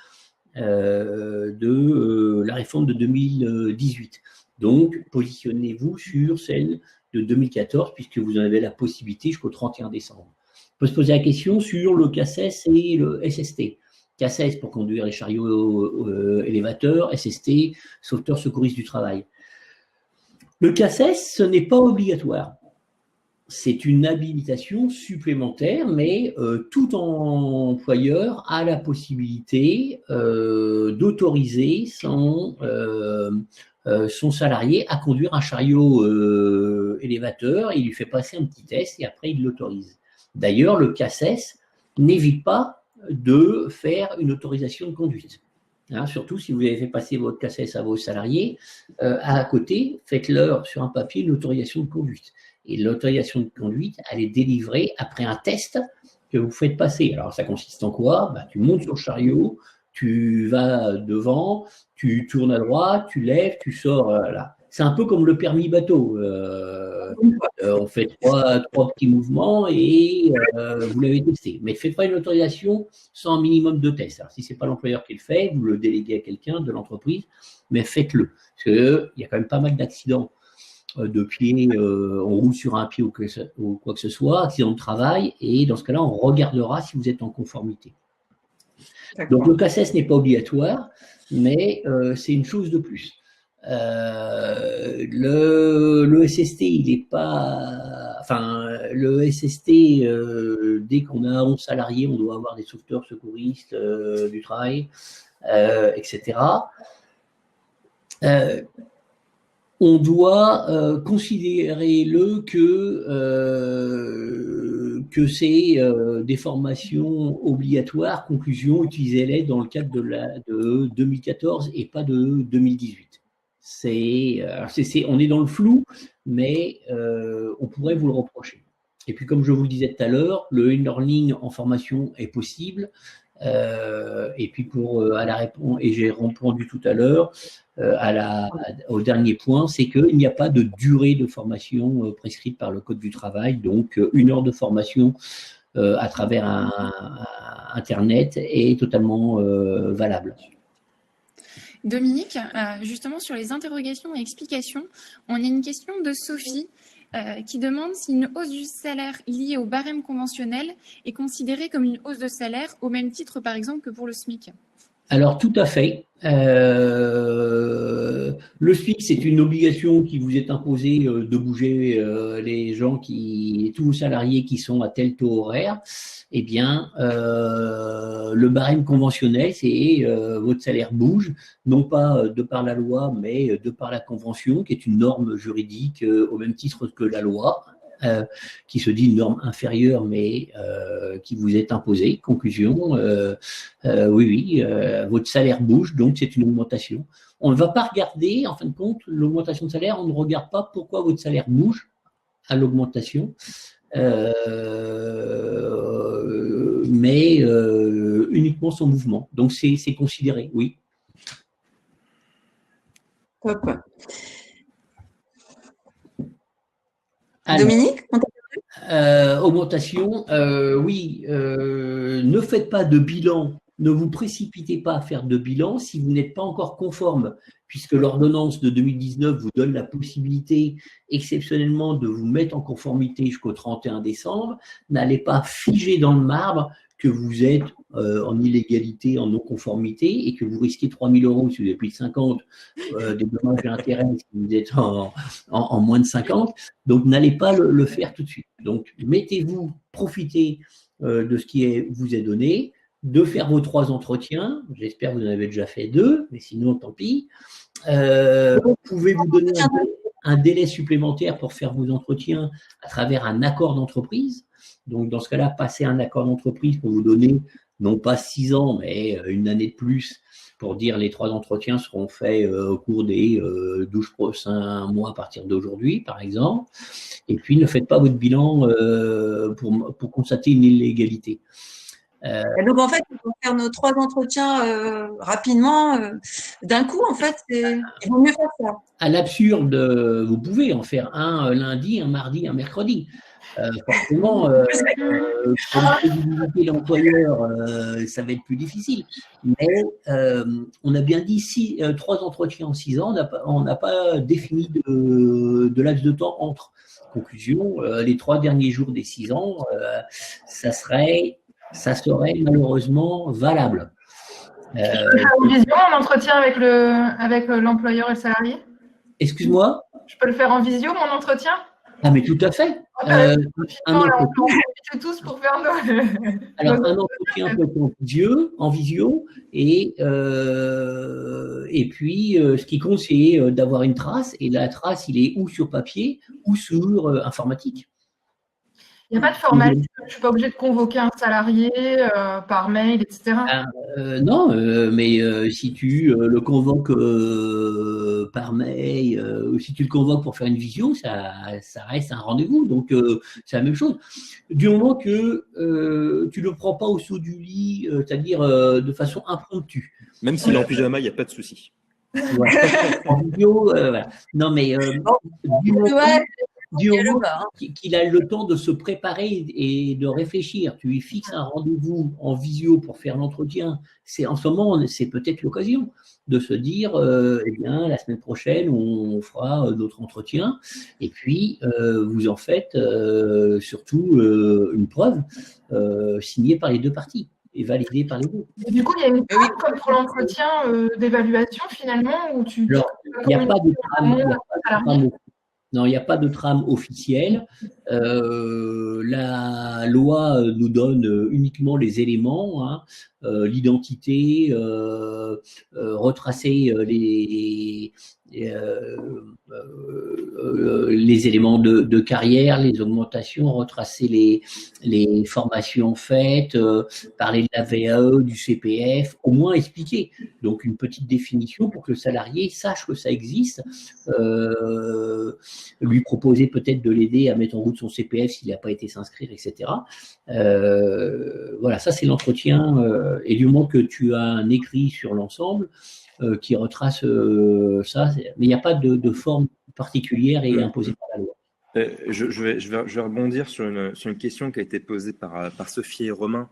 De la réforme de 2018. Donc, positionnez-vous sur celle de 2014, puisque vous en avez la possibilité jusqu'au 31 décembre. On peut se poser la question sur le CACES et le SST. CACES pour conduire les chariots élévateurs, SST, sauveteur secouriste du travail. Le CACES, ce n'est pas obligatoire. C'est une habilitation supplémentaire, mais tout employeur a la possibilité d'autoriser son salarié à conduire un chariot élévateur. Il lui fait passer un petit test et après il l'autorise. D'ailleurs, le CACES n'évite pas de faire une autorisation de conduite. Hein, surtout si vous avez fait passer votre CACES à vos salariés, à côté, faites-leur sur un papier une autorisation de conduite. Et l'autorisation de conduite, elle est délivrée après un test que vous faites passer. Alors, ça consiste en quoi? Tu montes sur le chariot, tu vas devant, tu tournes à droite, tu lèves, tu sors. Là. C'est un peu comme le permis bateau. On fait trois petits mouvements et vous l'avez testé. Mais faites pas une autorisation sans un minimum de tests. Alors, si ce n'est pas l'employeur qui le fait, vous le déléguez à quelqu'un de l'entreprise, mais faites-le. Parce qu'il y a quand même pas mal d'accidents de pied, on roule sur un pied ou quoi que ce soit, accident de travail, et dans ce cas-là, on regardera si vous êtes en conformité. Donc, le CACES n'est pas obligatoire, mais c'est une chose de plus. Le SST, il n'est pas... Enfin, le SST, dès qu'on a 11 salariés, on doit avoir des sauveteurs secouristes du travail, etc. On doit considérer que c'est des formations obligatoires, conclusion, utilisez-les dans le cadre de 2014 et pas de 2018. On est dans le flou, mais on pourrait vous le reprocher. Et puis, comme je vous le disais tout à l'heure, le e-learning en formation est possible. Et puis et j'ai répondu tout à l'heure au dernier point, c'est qu'il n'y a pas de durée de formation prescrite par le Code du travail, donc 1 heure de formation à travers Internet est totalement valable. Dominique, justement sur les interrogations et explications, on a une question de Sophie qui demande si une hausse du salaire liée au barème conventionnel est considérée comme une hausse de salaire au même titre, par exemple, que pour le SMIC. Alors, tout à fait. Le SMIC, c'est une obligation qui vous est imposée de bouger tous vos salariés qui sont à tel taux horaire. Eh bien, le barème conventionnel, c'est votre salaire bouge, non pas de par la loi, mais de par la convention, qui est une norme juridique au même titre que la loi, qui se dit une norme inférieure, mais qui vous est imposée. Conclusion, oui, votre salaire bouge, donc c'est une augmentation. On ne va pas regarder, en fin de compte, l'augmentation de salaire, on ne regarde pas pourquoi votre salaire bouge à l'augmentation. Mais uniquement son mouvement. Donc, c'est considéré, oui. Top. Dominique, augmentation, oui. Ne faites pas de bilan, ne vous précipitez pas à faire de bilan si vous n'êtes pas encore conforme, puisque l'ordonnance de 2019 vous donne la possibilité exceptionnellement de vous mettre en conformité jusqu'au 31 décembre. N'allez pas figer dans le marbre que vous êtes en illégalité, en non-conformité, et que vous risquez 3 000 € si vous avez plus de 50, des dommages et intérêts si vous êtes en moins de 50. Donc, n'allez pas le faire tout de suite. Donc, mettez-vous, profitez de ce qui vous est donné, de faire vos 3 entretiens. J'espère que vous en avez déjà fait 2, mais sinon, tant pis. Vous pouvez vous donner un délai supplémentaire pour faire vos entretiens à travers un accord d'entreprise. Donc, dans ce cas-là, passez un accord d'entreprise pour vous donner, non pas 6 ans, mais une année de plus, pour dire les 3 entretiens seront faits au cours des 12 prochains mois à partir d'aujourd'hui, par exemple. Et puis, ne faites pas votre bilan pour constater une illégalité. Donc, en fait, il faut faire nos 3 entretiens rapidement, d'un coup, en fait, il vaut mieux faire ça. À l'absurde, vous pouvez en faire un lundi, un mardi, un mercredi. Forcément, pour crédibiliser l'employeur, ça va être plus difficile. Mais on a bien dit 3 entretiens en 6 ans, on n'a pas défini de laps de temps entre. Conclusion, les 3 derniers jours des 6 ans, ça serait malheureusement valable. Tu peux faire en visio, mon entretien avec l'employeur et le salarié? Excuse-moi? Je peux le faire en visio, mon entretien? Ah, mais tout à fait. On tous pour faire alors, un entretien peut être en visio, et puis, ce qui compte, c'est d'avoir une trace, et la trace, il est ou sur papier, ou sur informatique. Il n'y a pas de formalité, je ne suis pas obligée de convoquer un salarié par mail, etc. Non, mais si tu le convoques par mail, ou si tu le convoques pour faire une visio, ça reste un rendez-vous. Donc, c'est la même chose. Du moment que tu ne le prends pas au saut du lit, c'est-à-dire de façon impromptue. Même s'il est en pyjama, il n'y a pas de souci. Ouais. En vidéo, voilà. Non, mais du moment qu'il a le temps de se préparer et de réfléchir, tu lui fixes un rendez-vous en visio pour faire l'entretien. En ce moment, c'est peut-être l'occasion de se dire, eh bien, la semaine prochaine, on fera notre entretien, et puis vous en faites surtout une preuve signée par les 2 parties et validée par les 2. Et du coup, il y a une trame comme pour l'entretien d'évaluation finalement où tu. Alors, il n'y a pas de trame. Non, il n'y a pas de trame officielle. La loi nous donne uniquement les éléments, hein, l'identité, retracer les éléments de carrière, les augmentations, retracer les formations faites, parler de la VAE, du CPF, au moins expliquer. Donc une petite définition pour que le salarié sache que ça existe, lui proposer peut-être de l'aider à mettre en route son CPF s'il n'a pas été s'inscrire, etc. Voilà, ça c'est l'entretien. Et du moment que tu as un écrit sur l'ensemble qui retrace ça, mais il n'y a pas de forme particulière et imposée par la loi. Je vais rebondir sur une question qui a été posée par Sophie et Romain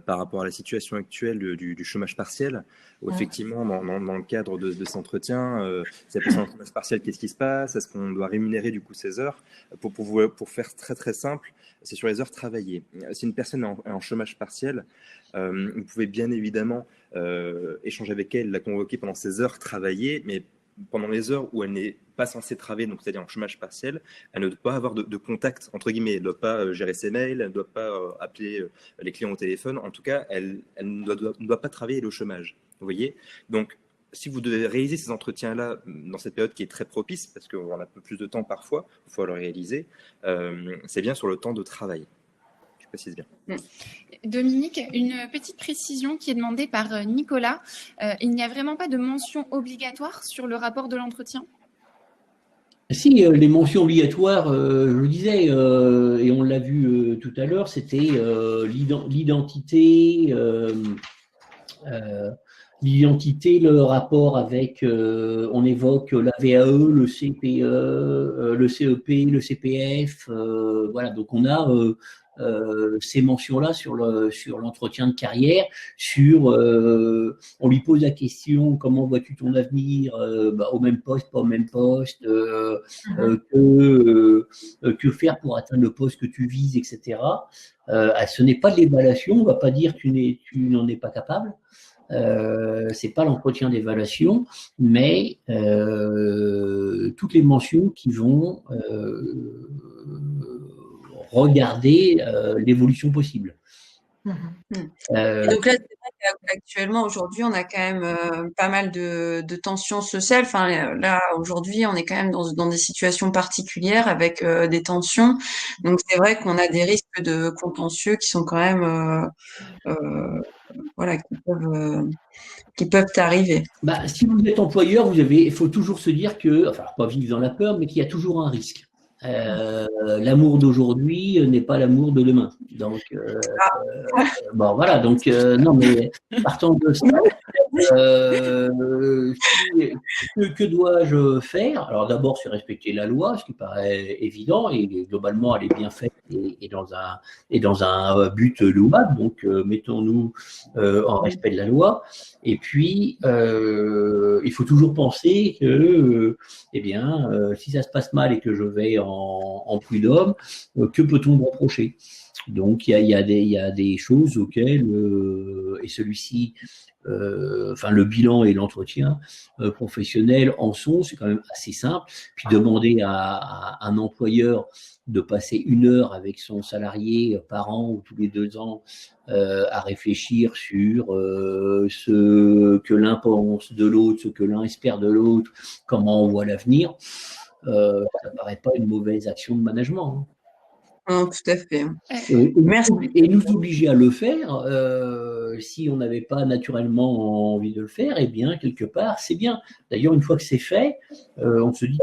par rapport à la situation actuelle du chômage partiel, où effectivement, dans le cadre de cet entretien, si la personne en chômage partiel, qu'est-ce qui se passe? Est-ce qu'on doit rémunérer du coup ses heures? Pour faire très très simple, c'est sur les heures travaillées. Si une personne est en chômage partiel, vous pouvez bien évidemment échanger avec elle, la convoquer pendant ses heures travaillées, mais pendant les heures où elle n'est pas censée travailler, donc c'est-à-dire en chômage partiel, elle ne doit pas avoir de contact, entre guillemets. Elle ne doit pas gérer ses mails, elle ne doit pas appeler les clients au téléphone. En tout cas, elle ne doit pas travailler au chômage. Vous voyez? Donc, si vous devez réaliser ces entretiens-là dans cette période qui est très propice, parce qu'on a un peu plus de temps parfois, il faut le réaliser, c'est bien sur le temps de travail. Je précise bien. Dominique, une petite précision qui est demandée par Nicolas. Il n'y a vraiment pas de mention obligatoire sur le rapport de l'entretien? Si, les mentions obligatoires, je le disais, et on l'a vu tout à l'heure, c'était l'identité, l'identité, le rapport avec, on évoque la VAE, le CPE, le CEP, le CPF, voilà. Donc on a ces mentions-là sur l'entretien de carrière, on lui pose la question comment vois-tu ton avenir, au même poste, pas au même poste, que faire pour atteindre le poste que tu vises, etc. Ce n'est pas de l'évaluation, on ne va pas dire tu n'en es pas capable. C'est pas l'entretien d'évaluation, mais toutes les mentions qui vont regarder l'évolution possible. Et donc là, c'est vrai qu'actuellement, aujourd'hui, on a quand même pas mal de tensions sociales. Enfin, là, aujourd'hui, on est quand même dans des situations particulières avec des tensions. Donc, c'est vrai qu'on a des risques de contentieux qui sont quand même, voilà, qui peuvent arriver. Si vous êtes employeur, il faut toujours se dire que, enfin, pas vivre dans la peur, mais qu'il y a toujours un risque. L'amour d'aujourd'hui n'est pas l'amour de demain. Donc, bon, voilà. Donc, non, mais partant de ça, que dois-je faire? Alors, d'abord, c'est respecter la loi, ce qui paraît évident, et globalement, elle est bien faite et dans un but louable. Donc, mettons-nous en respect de la loi. Et puis, il faut toujours penser que, si ça se passe mal et que je vais en prud'homme, que peut-on me reprocher? Donc, il y a des choses auxquelles, et celui-ci, le bilan et l'entretien professionnel en sont, c'est quand même assez simple. Puis demander à un employeur de passer 1 heure avec son salarié par an ou tous les 2 ans à réfléchir sur ce que l'un pense de l'autre, ce que l'un espère de l'autre, comment on voit l'avenir, ça ne paraît pas une mauvaise action de management. Non, tout à fait. Merci. Et nous obliger à le faire, si on n'avait pas naturellement envie de le faire, eh bien, quelque part, c'est bien. D'ailleurs, une fois que c'est fait, on se dit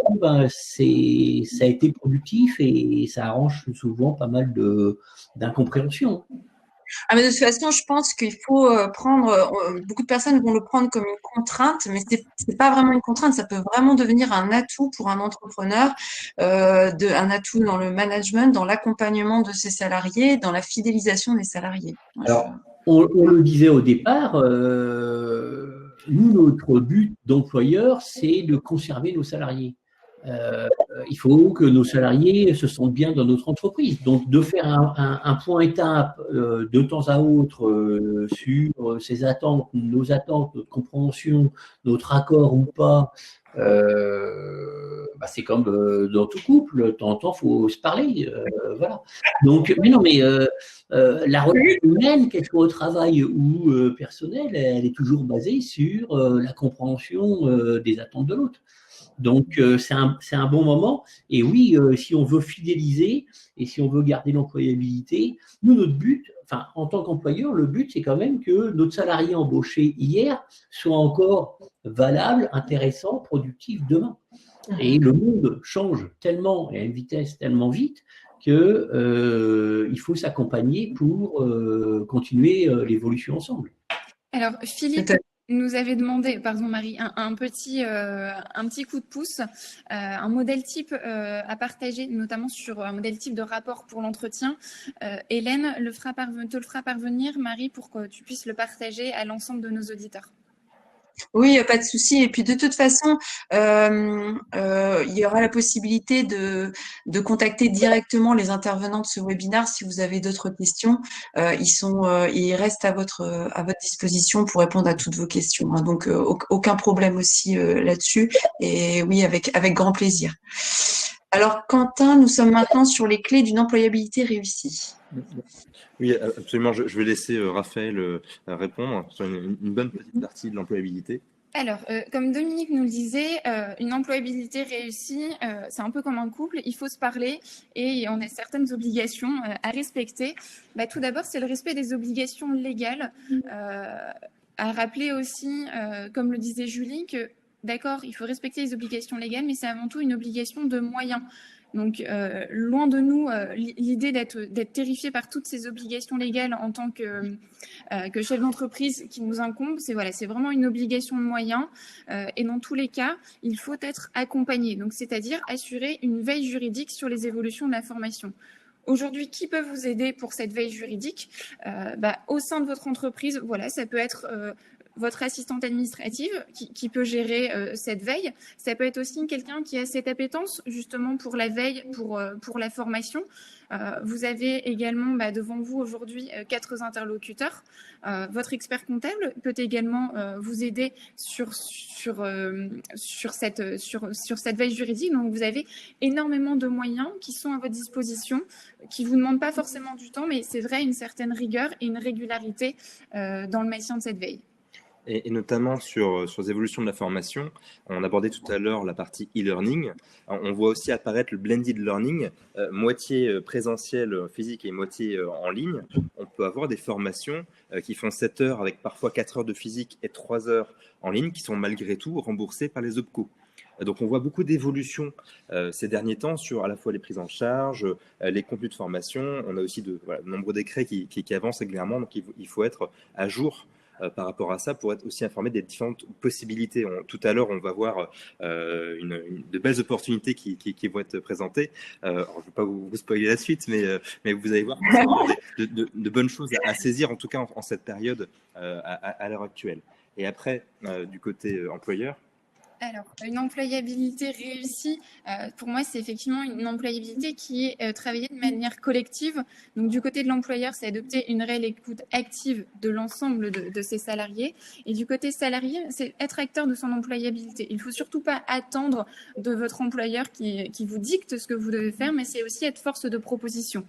ça a été productif et ça arrange souvent pas mal d'incompréhension. Mais de toute façon, je pense qu'il faut prendre. Beaucoup de personnes vont le prendre comme une contrainte, mais c'est pas vraiment une contrainte. Ça peut vraiment devenir un atout pour un entrepreneur, un atout dans le management, dans l'accompagnement de ses salariés, dans la fidélisation des salariés. Alors, on le disait au départ, nous, notre but d'employeur, c'est de conserver nos salariés. Il faut que nos salariés se sentent bien dans notre entreprise. Donc, de faire un point étape de temps à autre sur ses attentes, nos attentes, notre compréhension, notre accord ou pas, c'est comme dans tout couple, de temps en temps, il faut se parler. Voilà. Donc, la relation humaine, qu'elle soit au travail ou personnelle, elle est toujours basée sur la compréhension des attentes de l'autre. Donc, c'est un bon moment. Et oui, si on veut fidéliser et si on veut garder l'employabilité, notre but, en tant qu'employeur, le but, c'est quand même que notre salarié embauché hier soit encore valable, intéressant, productif demain. Et le monde change tellement et à une vitesse tellement vite que il faut s'accompagner pour continuer l'évolution ensemble. Alors, Philippe nous avait demandé, pardon Marie, un petit coup de pouce, un modèle type à partager, notamment sur un modèle type de rapport pour l'entretien. Hélène te le fera parvenir, Marie, pour que tu puisses le partager à l'ensemble de nos auditeurs. Oui, il n'y a pas de souci. Et puis de toute façon, il y aura la possibilité de contacter directement les intervenants de ce webinaire si vous avez d'autres questions. Ils restent à votre disposition pour répondre à toutes vos questions. Hein. Donc aucun problème aussi là-dessus. Et oui, avec grand plaisir. Alors Quentin, nous sommes maintenant sur les clés d'une employabilité réussie. Oui, absolument. Je vais laisser Raphaël répondre sur une bonne petite partie de l'employabilité. Alors, comme Dominique nous le disait, une employabilité réussie, c'est un peu comme un couple, il faut se parler et on a certaines obligations à respecter. Tout d'abord, c'est le respect des obligations légales. À rappeler aussi, comme le disait Julie, que d'accord, il faut respecter les obligations légales, mais c'est avant tout une obligation de moyens. Donc, loin de nous l'idée d'être terrifié par toutes ces obligations légales en tant que chef d'entreprise qui nous incombe. C'est vraiment une obligation de moyens. Et dans tous les cas, il faut être accompagné. Donc, c'est-à-dire assurer une veille juridique sur les évolutions de la formation. Aujourd'hui, qui peut vous aider pour cette veille juridique? Au sein de votre entreprise, ça peut être votre assistante administrative qui peut gérer cette veille. Ça peut être aussi quelqu'un qui a cette appétence justement pour la veille, pour la formation. Vous avez également devant vous aujourd'hui 4 interlocuteurs. Votre expert comptable peut également vous aider sur cette veille juridique. Donc, vous avez énormément de moyens qui sont à votre disposition, qui ne vous demandent pas forcément du temps, mais c'est vrai, une certaine rigueur et une régularité dans le maintien de cette veille. Et notamment sur les évolutions de la formation, on abordait tout à l'heure la partie e-learning. On voit aussi apparaître le blended learning, moitié présentiel physique et moitié en ligne. On peut avoir des formations qui font 7 heures avec parfois 4 heures de physique et 3 heures en ligne qui sont malgré tout remboursées par les OPCO. Donc, on voit beaucoup d'évolutions ces derniers temps sur à la fois les prises en charge, les contenus de formation. On a aussi de nombreux décrets qui avancent régulièrement, donc il faut être à jour par rapport à ça pour être aussi informé des différentes possibilités. Tout à l'heure, on va voir de belles opportunités qui vont être présentées. Alors, je ne vais pas vous spoiler la suite, mais vous allez voir de bonnes choses à saisir, en tout cas en cette période à l'heure actuelle. Et après, du côté employeur, alors, une employabilité réussie, pour moi, c'est effectivement une employabilité qui est travaillée de manière collective. Donc, du côté de l'employeur, c'est adopter une réelle écoute active de l'ensemble de ses salariés. Et du côté salarié, c'est être acteur de son employabilité. Il ne faut surtout pas attendre de votre employeur qui vous dicte ce que vous devez faire, mais c'est aussi être force de proposition.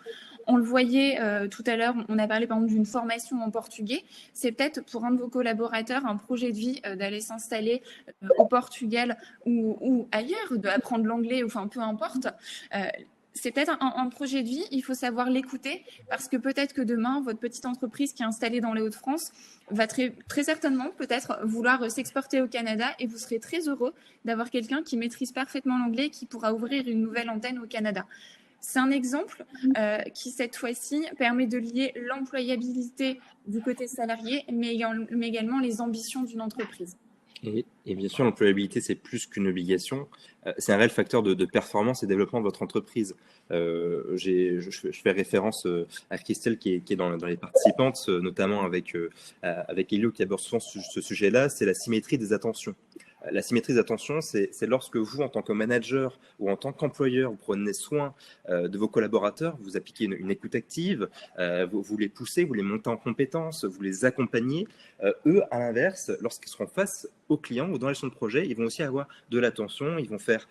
On le voyait tout à l'heure, on a parlé par exemple d'une formation en portugais. C'est peut-être pour un de vos collaborateurs un projet de vie d'aller s'installer au Portugal ou ailleurs, d'apprendre l'anglais, enfin peu importe. C'est peut-être un projet de vie, il faut savoir l'écouter parce que peut-être que demain, votre petite entreprise qui est installée dans les Hauts-de-France va très certainement peut-être vouloir s'exporter au Canada et vous serez très heureux d'avoir quelqu'un qui maîtrise parfaitement l'anglais et qui pourra ouvrir une nouvelle antenne au Canada. C'est un exemple qui, cette fois-ci, permet de lier l'employabilité du côté salarié, mais également les ambitions d'une entreprise. Et bien sûr, l'employabilité, c'est plus qu'une obligation. C'est un réel facteur de performance et développement de votre entreprise. Je fais référence à Christelle qui est dans les participantes, notamment avec Elio qui aborde souvent ce sujet-là, c'est la symétrie des attentions. La symétrie d'attention, c'est lorsque vous, en tant que manager ou en tant qu'employeur, vous prenez soin de vos collaborateurs, vous appliquez une écoute active, vous les poussez, vous les montez en compétences, vous les accompagnez. Eux, à l'inverse, lorsqu'ils seront face aux clients ou dans la gestion de projet, ils vont aussi avoir de l'attention, ils vont faire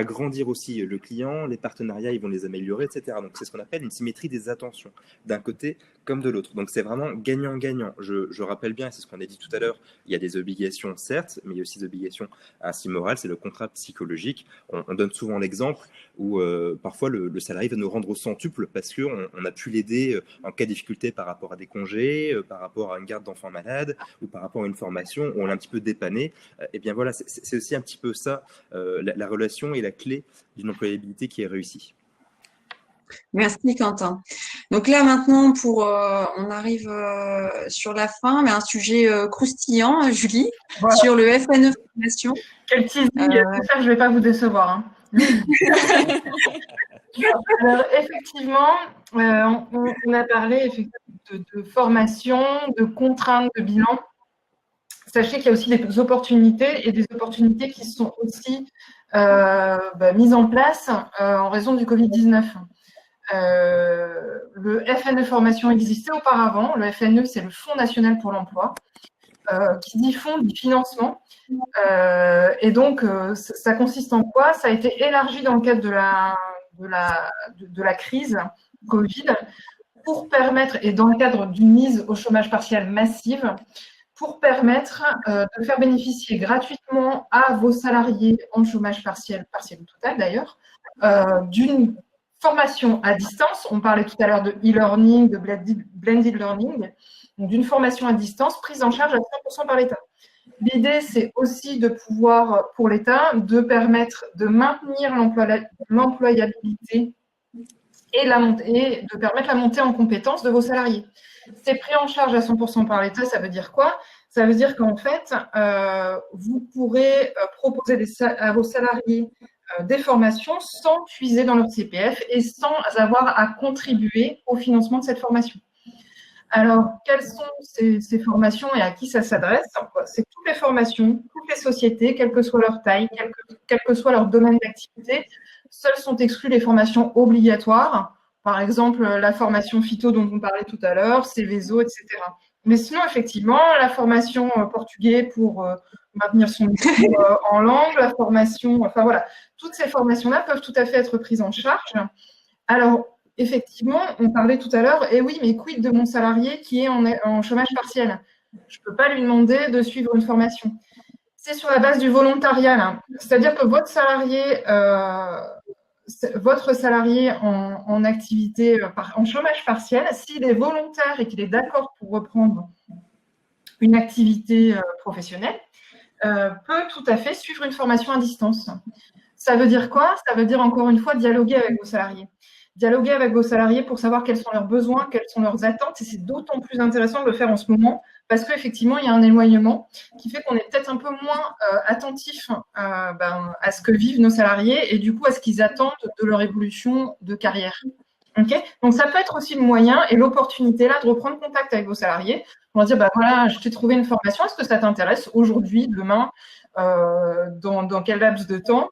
grandir aussi le client, les partenariats, ils vont les améliorer, etc. Donc, c'est ce qu'on appelle une symétrie des attentions, d'un côté comme de l'autre. Donc, c'est vraiment gagnant-gagnant. Je rappelle bien, et c'est ce qu'on a dit tout à l'heure, il y a des obligations, certes, mais il y a aussi des obligations ainsi morales, c'est le contrat psychologique. On donne souvent l'exemple où parfois le salarié va nous rendre au centuple parce qu'on a pu l'aider en cas de difficulté par rapport à des congés, par rapport à une garde d'enfants malades ou par rapport à une formation où on l'a un petit peu dépanné. Et bien voilà, c'est aussi un petit peu ça, la relation et la clé d'une employabilité qui est réussie. Merci Quentin. Donc là maintenant, on arrive sur la fin, mais un sujet croustillant, Julie, voilà. Sur le FNE formation. Quel teasing, j'espère que je ne vais pas vous décevoir. Hein. Alors, effectivement, on a parlé de formation, de contraintes, de bilan. Sachez qu'il y a aussi des opportunités et des opportunités qui sont aussi mises en place en raison du Covid-19. Le FNE formation existait auparavant. Le FNE, c'est le Fonds national pour l'emploi, qui dit fonds du financement. Et donc, ça consiste en quoi? Ça a été élargi dans le cadre de la crise Covid pour permettre, et dans le cadre d'une mise au chômage partiel massive, pour permettre de faire bénéficier gratuitement à vos salariés en chômage partiel ou total d'ailleurs, d'une formation à distance. On parlait tout à l'heure de e-learning, de blended learning, d'une formation à distance prise en charge à 100% par l'État. L'idée, c'est aussi de pouvoir, pour l'État, de permettre de maintenir l'employabilité et de permettre la montée en compétences de vos salariés. C'est pris en charge à 100% par l'État, ça veut dire quoi? Ça veut dire qu'en fait, vous pourrez proposer à vos salariés des formations sans puiser dans leur CPF et sans avoir à contribuer au financement de cette formation. Alors, quelles sont ces formations et à qui ça s'adresse? C'est toutes les formations, toutes les sociétés, quelle que soit leur taille, quel que soit leur domaine d'activité. Seules sont exclues les formations obligatoires, par exemple la formation phyto dont on parlait tout à l'heure, Céveso, etc. Mais sinon, effectivement, la formation portugais pour maintenir son niveau en langue, la formation, enfin voilà, toutes ces formations-là peuvent tout à fait être prises en charge. Alors, effectivement, on parlait tout à l'heure, et oui, mais quid de mon salarié qui est en chômage partiel? Je ne peux pas lui demander de suivre une formation. C'est sur la base du volontariat, là. C'est-à-dire que votre salarié en activité, en chômage partiel, s'il est volontaire et qu'il est d'accord pour reprendre une activité professionnelle, peut tout à fait suivre une formation à distance. Ça veut dire quoi? Ça veut dire, encore une fois, dialoguer avec vos salariés. Dialoguer avec vos salariés pour savoir quels sont leurs besoins, quelles sont leurs attentes. Et c'est d'autant plus intéressant de le faire en ce moment parce qu'effectivement, il y a un éloignement qui fait qu'on est peut-être un peu moins attentif à ce que vivent nos salariés et du coup à ce qu'ils attendent de leur évolution de carrière. Okay, donc, ça peut être aussi le moyen et l'opportunité là de reprendre contact avec vos salariés pour leur dire, voilà, je t'ai trouvé une formation, est-ce que ça t'intéresse aujourd'hui, demain, dans quel laps de temps?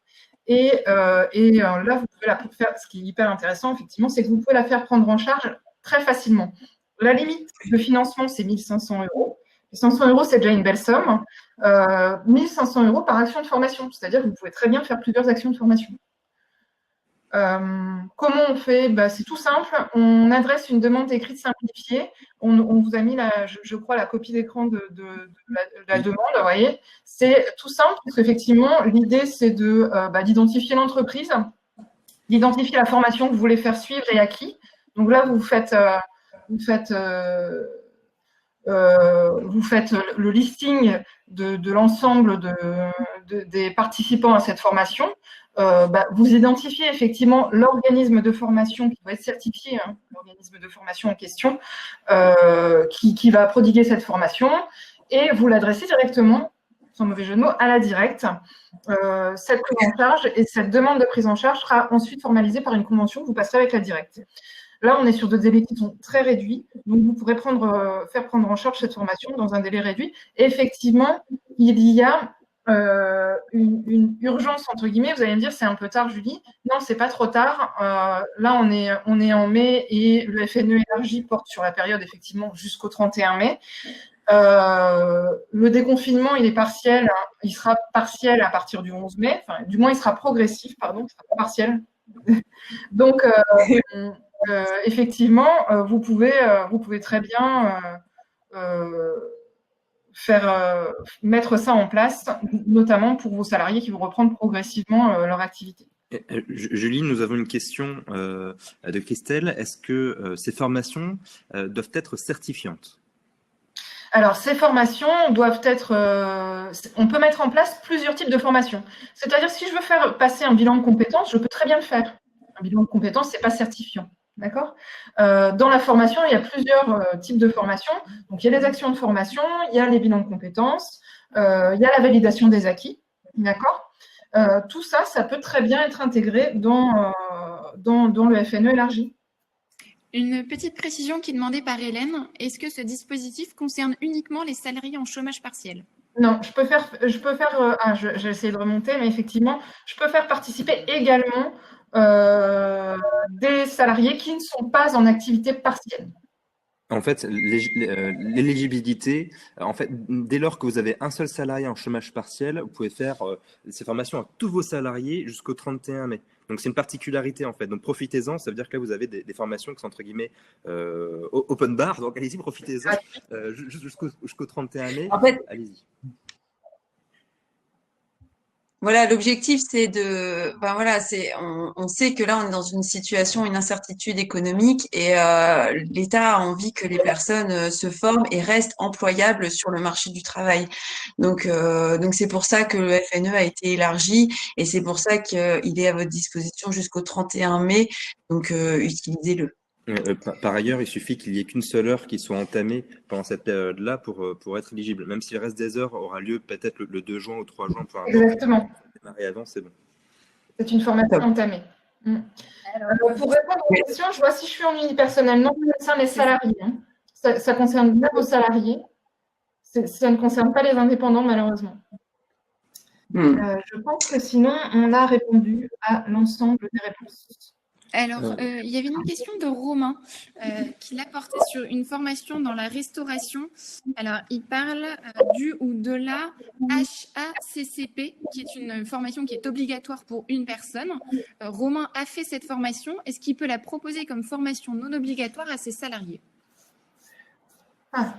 Et là, vous pouvez la faire. Ce qui est hyper intéressant, effectivement, c'est que vous pouvez la faire prendre en charge très facilement. La limite de financement, c'est 1 500 €. 500 €, c'est déjà une belle somme. 1 500 € par action de formation, c'est-à-dire que vous pouvez très bien faire plusieurs actions de formation. Comment on fait? C'est tout simple. On adresse une demande écrite simplifiée. On vous a mis, je crois, la copie d'écran de la demande. Vous voyez, c'est tout simple parce qu'effectivement, l'idée, c'est d'identifier l'entreprise, d'identifier la formation que vous voulez faire suivre et à qui. Donc là, vous faites le listing de l'ensemble des participants à cette formation. Vous identifiez effectivement l'organisme de formation qui va être certifié, l'organisme de formation en question, qui va prodiguer cette formation, et vous l'adressez directement, sans mauvais jeu de mots, à la directe. Cette prise en charge et cette demande de prise en charge sera ensuite formalisée par une convention que vous passerez avec la directe. Là, on est sur des délais qui sont très réduits, donc vous pourrez faire prendre en charge cette formation dans un délai réduit. Et effectivement, il y a une urgence, entre guillemets. Vous allez me dire, c'est un peu tard, Julie. Non, c'est pas trop tard. Là, on est en mai et le FNE élargi porte sur la période, effectivement, jusqu'au 31 mai. Le déconfinement, il est partiel. Il sera partiel à partir du 11 mai. Enfin, du moins, il sera progressif, pardon. Il sera pas partiel. Donc, effectivement, vous pouvez très bien mettre ça en place, notamment pour vos salariés qui vont reprendre progressivement leur activité. Julie, nous avons une question de Christelle. Est-ce que ces formations doivent être certifiantes? Alors, ces formations doivent être… on peut mettre en place plusieurs types de formations. C'est-à-dire, si je veux faire passer un bilan de compétences, je peux très bien le faire. Un bilan de compétences, ce n'est pas certifiant. D'accord? Dans la formation, il y a plusieurs types de formations. Donc, il y a les actions de formation, il y a les bilans de compétences, il y a la validation des acquis. D'accord? Tout ça, ça peut très bien être intégré dans le FNE élargi. Une petite précision qui est demandée par Hélène. Est-ce que ce dispositif concerne uniquement les salariés en chômage partiel? Non, je peux faire j'ai essayé de remonter, mais effectivement, je peux faire participer également des salariés qui ne sont pas en activité partielle. En fait, l'éligibilité, en fait, dès lors que vous avez un seul salarié en chômage partiel, vous pouvez faire ces formations à tous vos salariés jusqu'au 31 mai. Donc, c'est une particularité, en fait. Donc, profitez-en. Ça veut dire que là, vous avez des formations qui sont, entre guillemets, open bar. Donc, allez-y, profitez-en jusqu'au 31 mai. En fait, allez-y. Voilà, l'objectif, c'est de, ben voilà, on sait que là, on est dans une situation, une incertitude économique et l'État a envie que les personnes se forment et restent employables sur le marché du travail. Donc c'est pour ça que le FNE a été élargi et c'est pour ça qu'il est à votre disposition jusqu'au 31 mai. Donc utilisez-le. Par ailleurs, il suffit qu'il n'y ait qu'une seule heure qui soit entamée pendant cette période-là pour être éligible. Même si le reste des heures aura lieu peut-être le 2 juin ou 3 juin. Exactement. Démarrer avant, c'est bon. C'est une formation entamée. Pour répondre aux questions, je vois si je suis en unipersonnel. Non, ça concerne les salariés. Hein. Ça concerne bien vos salariés. Ça ne concerne pas les indépendants, malheureusement. Je pense que sinon, on a répondu à l'ensemble des réponses. Alors, il y avait une question de Romain qui l'a porté sur une formation dans la restauration. Alors, il parle du ou de la HACCP, qui est une formation qui est obligatoire pour une personne. Romain a fait cette formation. Est-ce qu'il peut la proposer comme formation non obligatoire à ses salariés? Alors,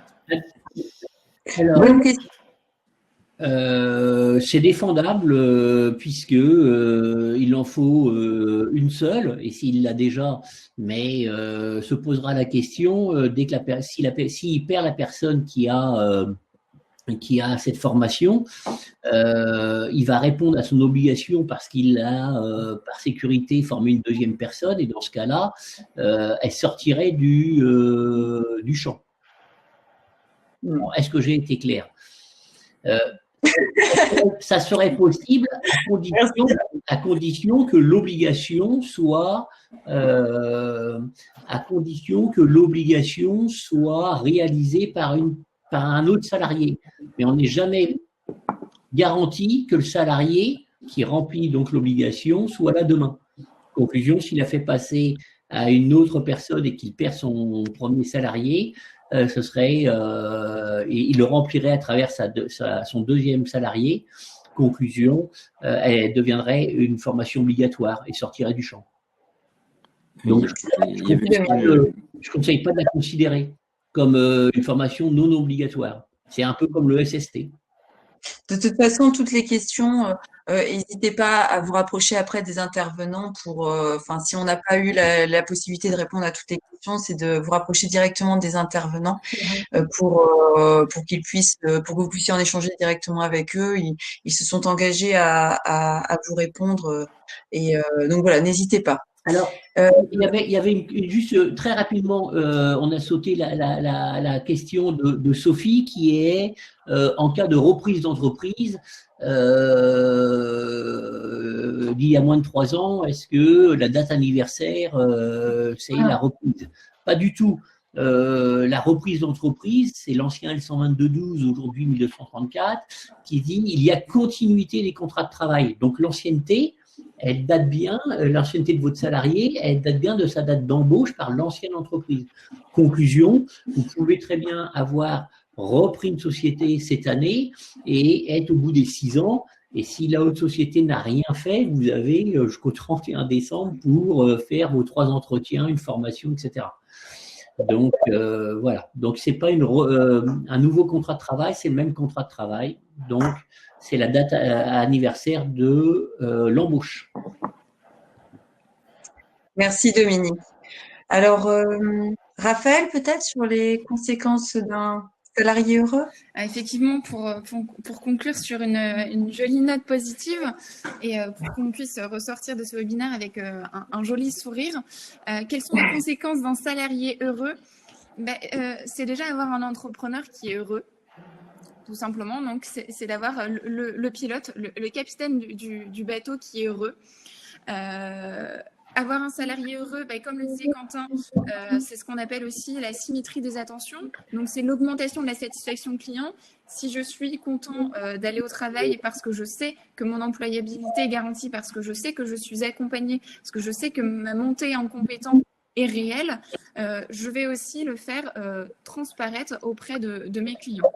c'est défendable puisque il en faut une seule et s'il l'a déjà, mais se posera la question dès que s'il perd la personne qui a cette formation, il va répondre à son obligation parce qu'il a par sécurité formé une deuxième personne et dans ce cas-là, elle sortirait du champ. Bon, est-ce que j'ai été clair? Ça serait possible à condition que l'obligation soit réalisée par un autre salarié. Mais on n'est jamais garanti que le salarié qui remplit donc l'obligation soit là demain. Conclusion, s'il a fait passer à une autre personne et qu'il perd son premier salarié, ce serait, il le remplirait à travers son deuxième salarié. Conclusion, elle deviendrait une formation obligatoire et sortirait du champ. Donc, je ne conseille pas de la considérer comme une formation non obligatoire. C'est un peu comme le SST. De toute façon, toutes les questions, n'hésitez pas à vous rapprocher après des intervenants si on n'a pas eu la possibilité de répondre à toutes les questions, c'est de vous rapprocher directement des intervenants pour que vous puissiez en échanger directement avec eux. Ils se sont engagés à vous répondre donc voilà, n'hésitez pas. Alors, il y avait juste très rapidement, on a sauté la question de Sophie qui est en cas de reprise d'entreprise d'il y a moins de 3 ans, est-ce que la date anniversaire c'est la reprise? Pas du tout. La reprise d'entreprise, c'est l'ancien L122.12, aujourd'hui 1234, qui dit il y a continuité des contrats de travail. Donc l'ancienneté, elle date bien, l'ancienneté de votre salarié, elle date bien de sa date d'embauche par l'ancienne entreprise. Conclusion, vous pouvez très bien avoir repris une société cette année et être au bout des 6 ans. Et si la haute société n'a rien fait, vous avez jusqu'au 31 décembre pour faire vos 3 entretiens, une formation, etc. Donc, voilà. Donc, c'est pas un nouveau contrat de travail, c'est le même contrat de travail. Donc, c'est la date anniversaire de l'embauche. Merci Dominique. Alors, Raphaël, peut-être sur les conséquences d'un salarié heureux? Effectivement, pour conclure sur une jolie note positive et pour qu'on puisse ressortir de ce webinaire avec un joli sourire, quelles sont les conséquences d'un salarié heureux? C'est déjà avoir un entrepreneur qui est heureux. Tout simplement, donc c'est d'avoir le pilote, le capitaine du bateau qui est heureux. Avoir un salarié heureux, comme le disait Quentin, c'est ce qu'on appelle aussi la symétrie des attentions. Donc c'est l'augmentation de la satisfaction client. Si je suis content d'aller au travail parce que je sais que mon employabilité est garantie, parce que je sais que je suis accompagnée, parce que je sais que ma montée en compétence est réelle, je vais aussi le faire transparaître auprès de mes clients.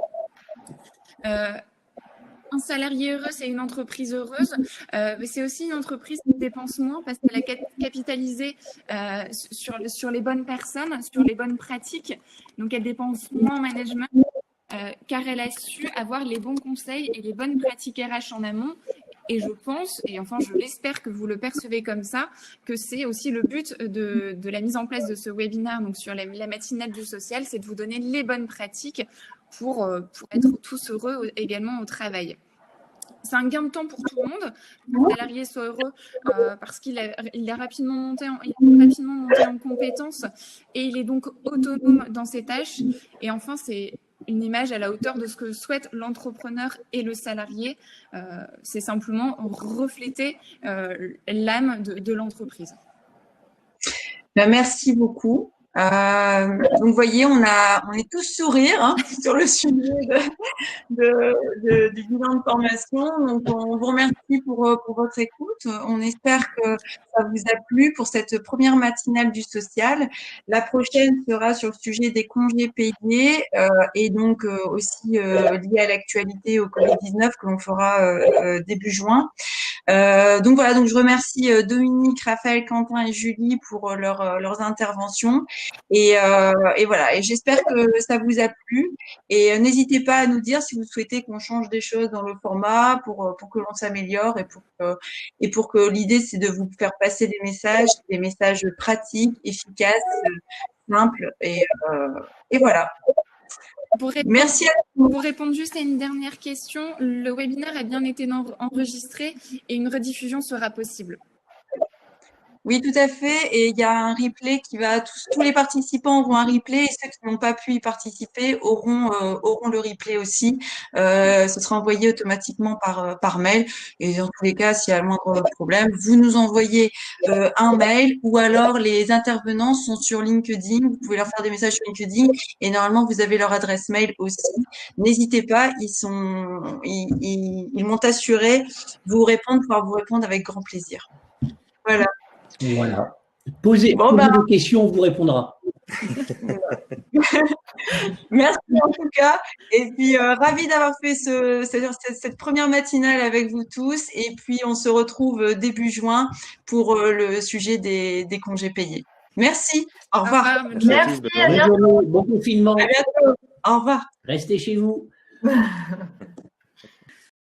Un salarié heureux, c'est une entreprise heureuse, mais c'est aussi une entreprise qui dépense moins parce qu'elle a capitalisé sur les bonnes personnes, sur les bonnes pratiques. Donc, elle dépense moins en management car elle a su avoir les bons conseils et les bonnes pratiques RH en amont Et je pense, et enfin je l'espère que vous le percevez comme ça, que c'est aussi le but de la mise en place de ce webinaire, donc sur la matinale du social, c'est de vous donner les bonnes pratiques pour être tous heureux également au travail. C'est un gain de temps pour tout le monde, que le salarié soit heureux parce qu'il est rapidement monté en compétences et il est donc autonome dans ses tâches. Et enfin, c'est une image à la hauteur de ce que souhaite l'entrepreneur et le salarié. C'est simplement refléter l'âme de l'entreprise. Merci beaucoup. Donc, vous voyez, on est tous sourires sur le sujet du bilan de formation. Donc, on vous remercie pour votre écoute. On espère que ça vous a plu pour cette première matinale du social. La prochaine sera sur le sujet des congés payés et donc aussi lié à l'actualité au Covid-19 que l'on fera début juin. Donc voilà, donc je remercie Dominique, Raphaël, Quentin et Julie pour leurs interventions et voilà, et j'espère que ça vous a plu et n'hésitez pas à nous dire si vous souhaitez qu'on change des choses dans le format pour que l'on s'améliore et pour que l'idée c'est de vous faire passer des messages pratiques, efficaces, simples et voilà. Merci à vous. Pour répondre juste à une dernière question, le webinaire a bien été enregistré et une rediffusion sera possible. Oui, tout à fait. Et il y a un replay qui va, tous les participants auront un replay et ceux qui n'ont pas pu y participer auront le replay aussi. Ce sera envoyé automatiquement par mail. Et dans tous les cas, s'il y a le moindre problème, vous nous envoyez un mail ou alors les intervenants sont sur LinkedIn. Vous pouvez leur faire des messages sur LinkedIn et normalement, vous avez leur adresse mail aussi. N'hésitez pas, ils m'ont assuré pouvoir vous répondre avec grand plaisir. Voilà. Voilà. Posez des questions, on vous répondra. Merci en tout cas. Et puis, ravi d'avoir fait cette première matinale avec vous tous. Et puis, on se retrouve début juin pour le sujet des congés payés. Merci. Au revoir. Merci. À bientôt. Bon confinement. À bientôt. Au revoir. Restez chez vous.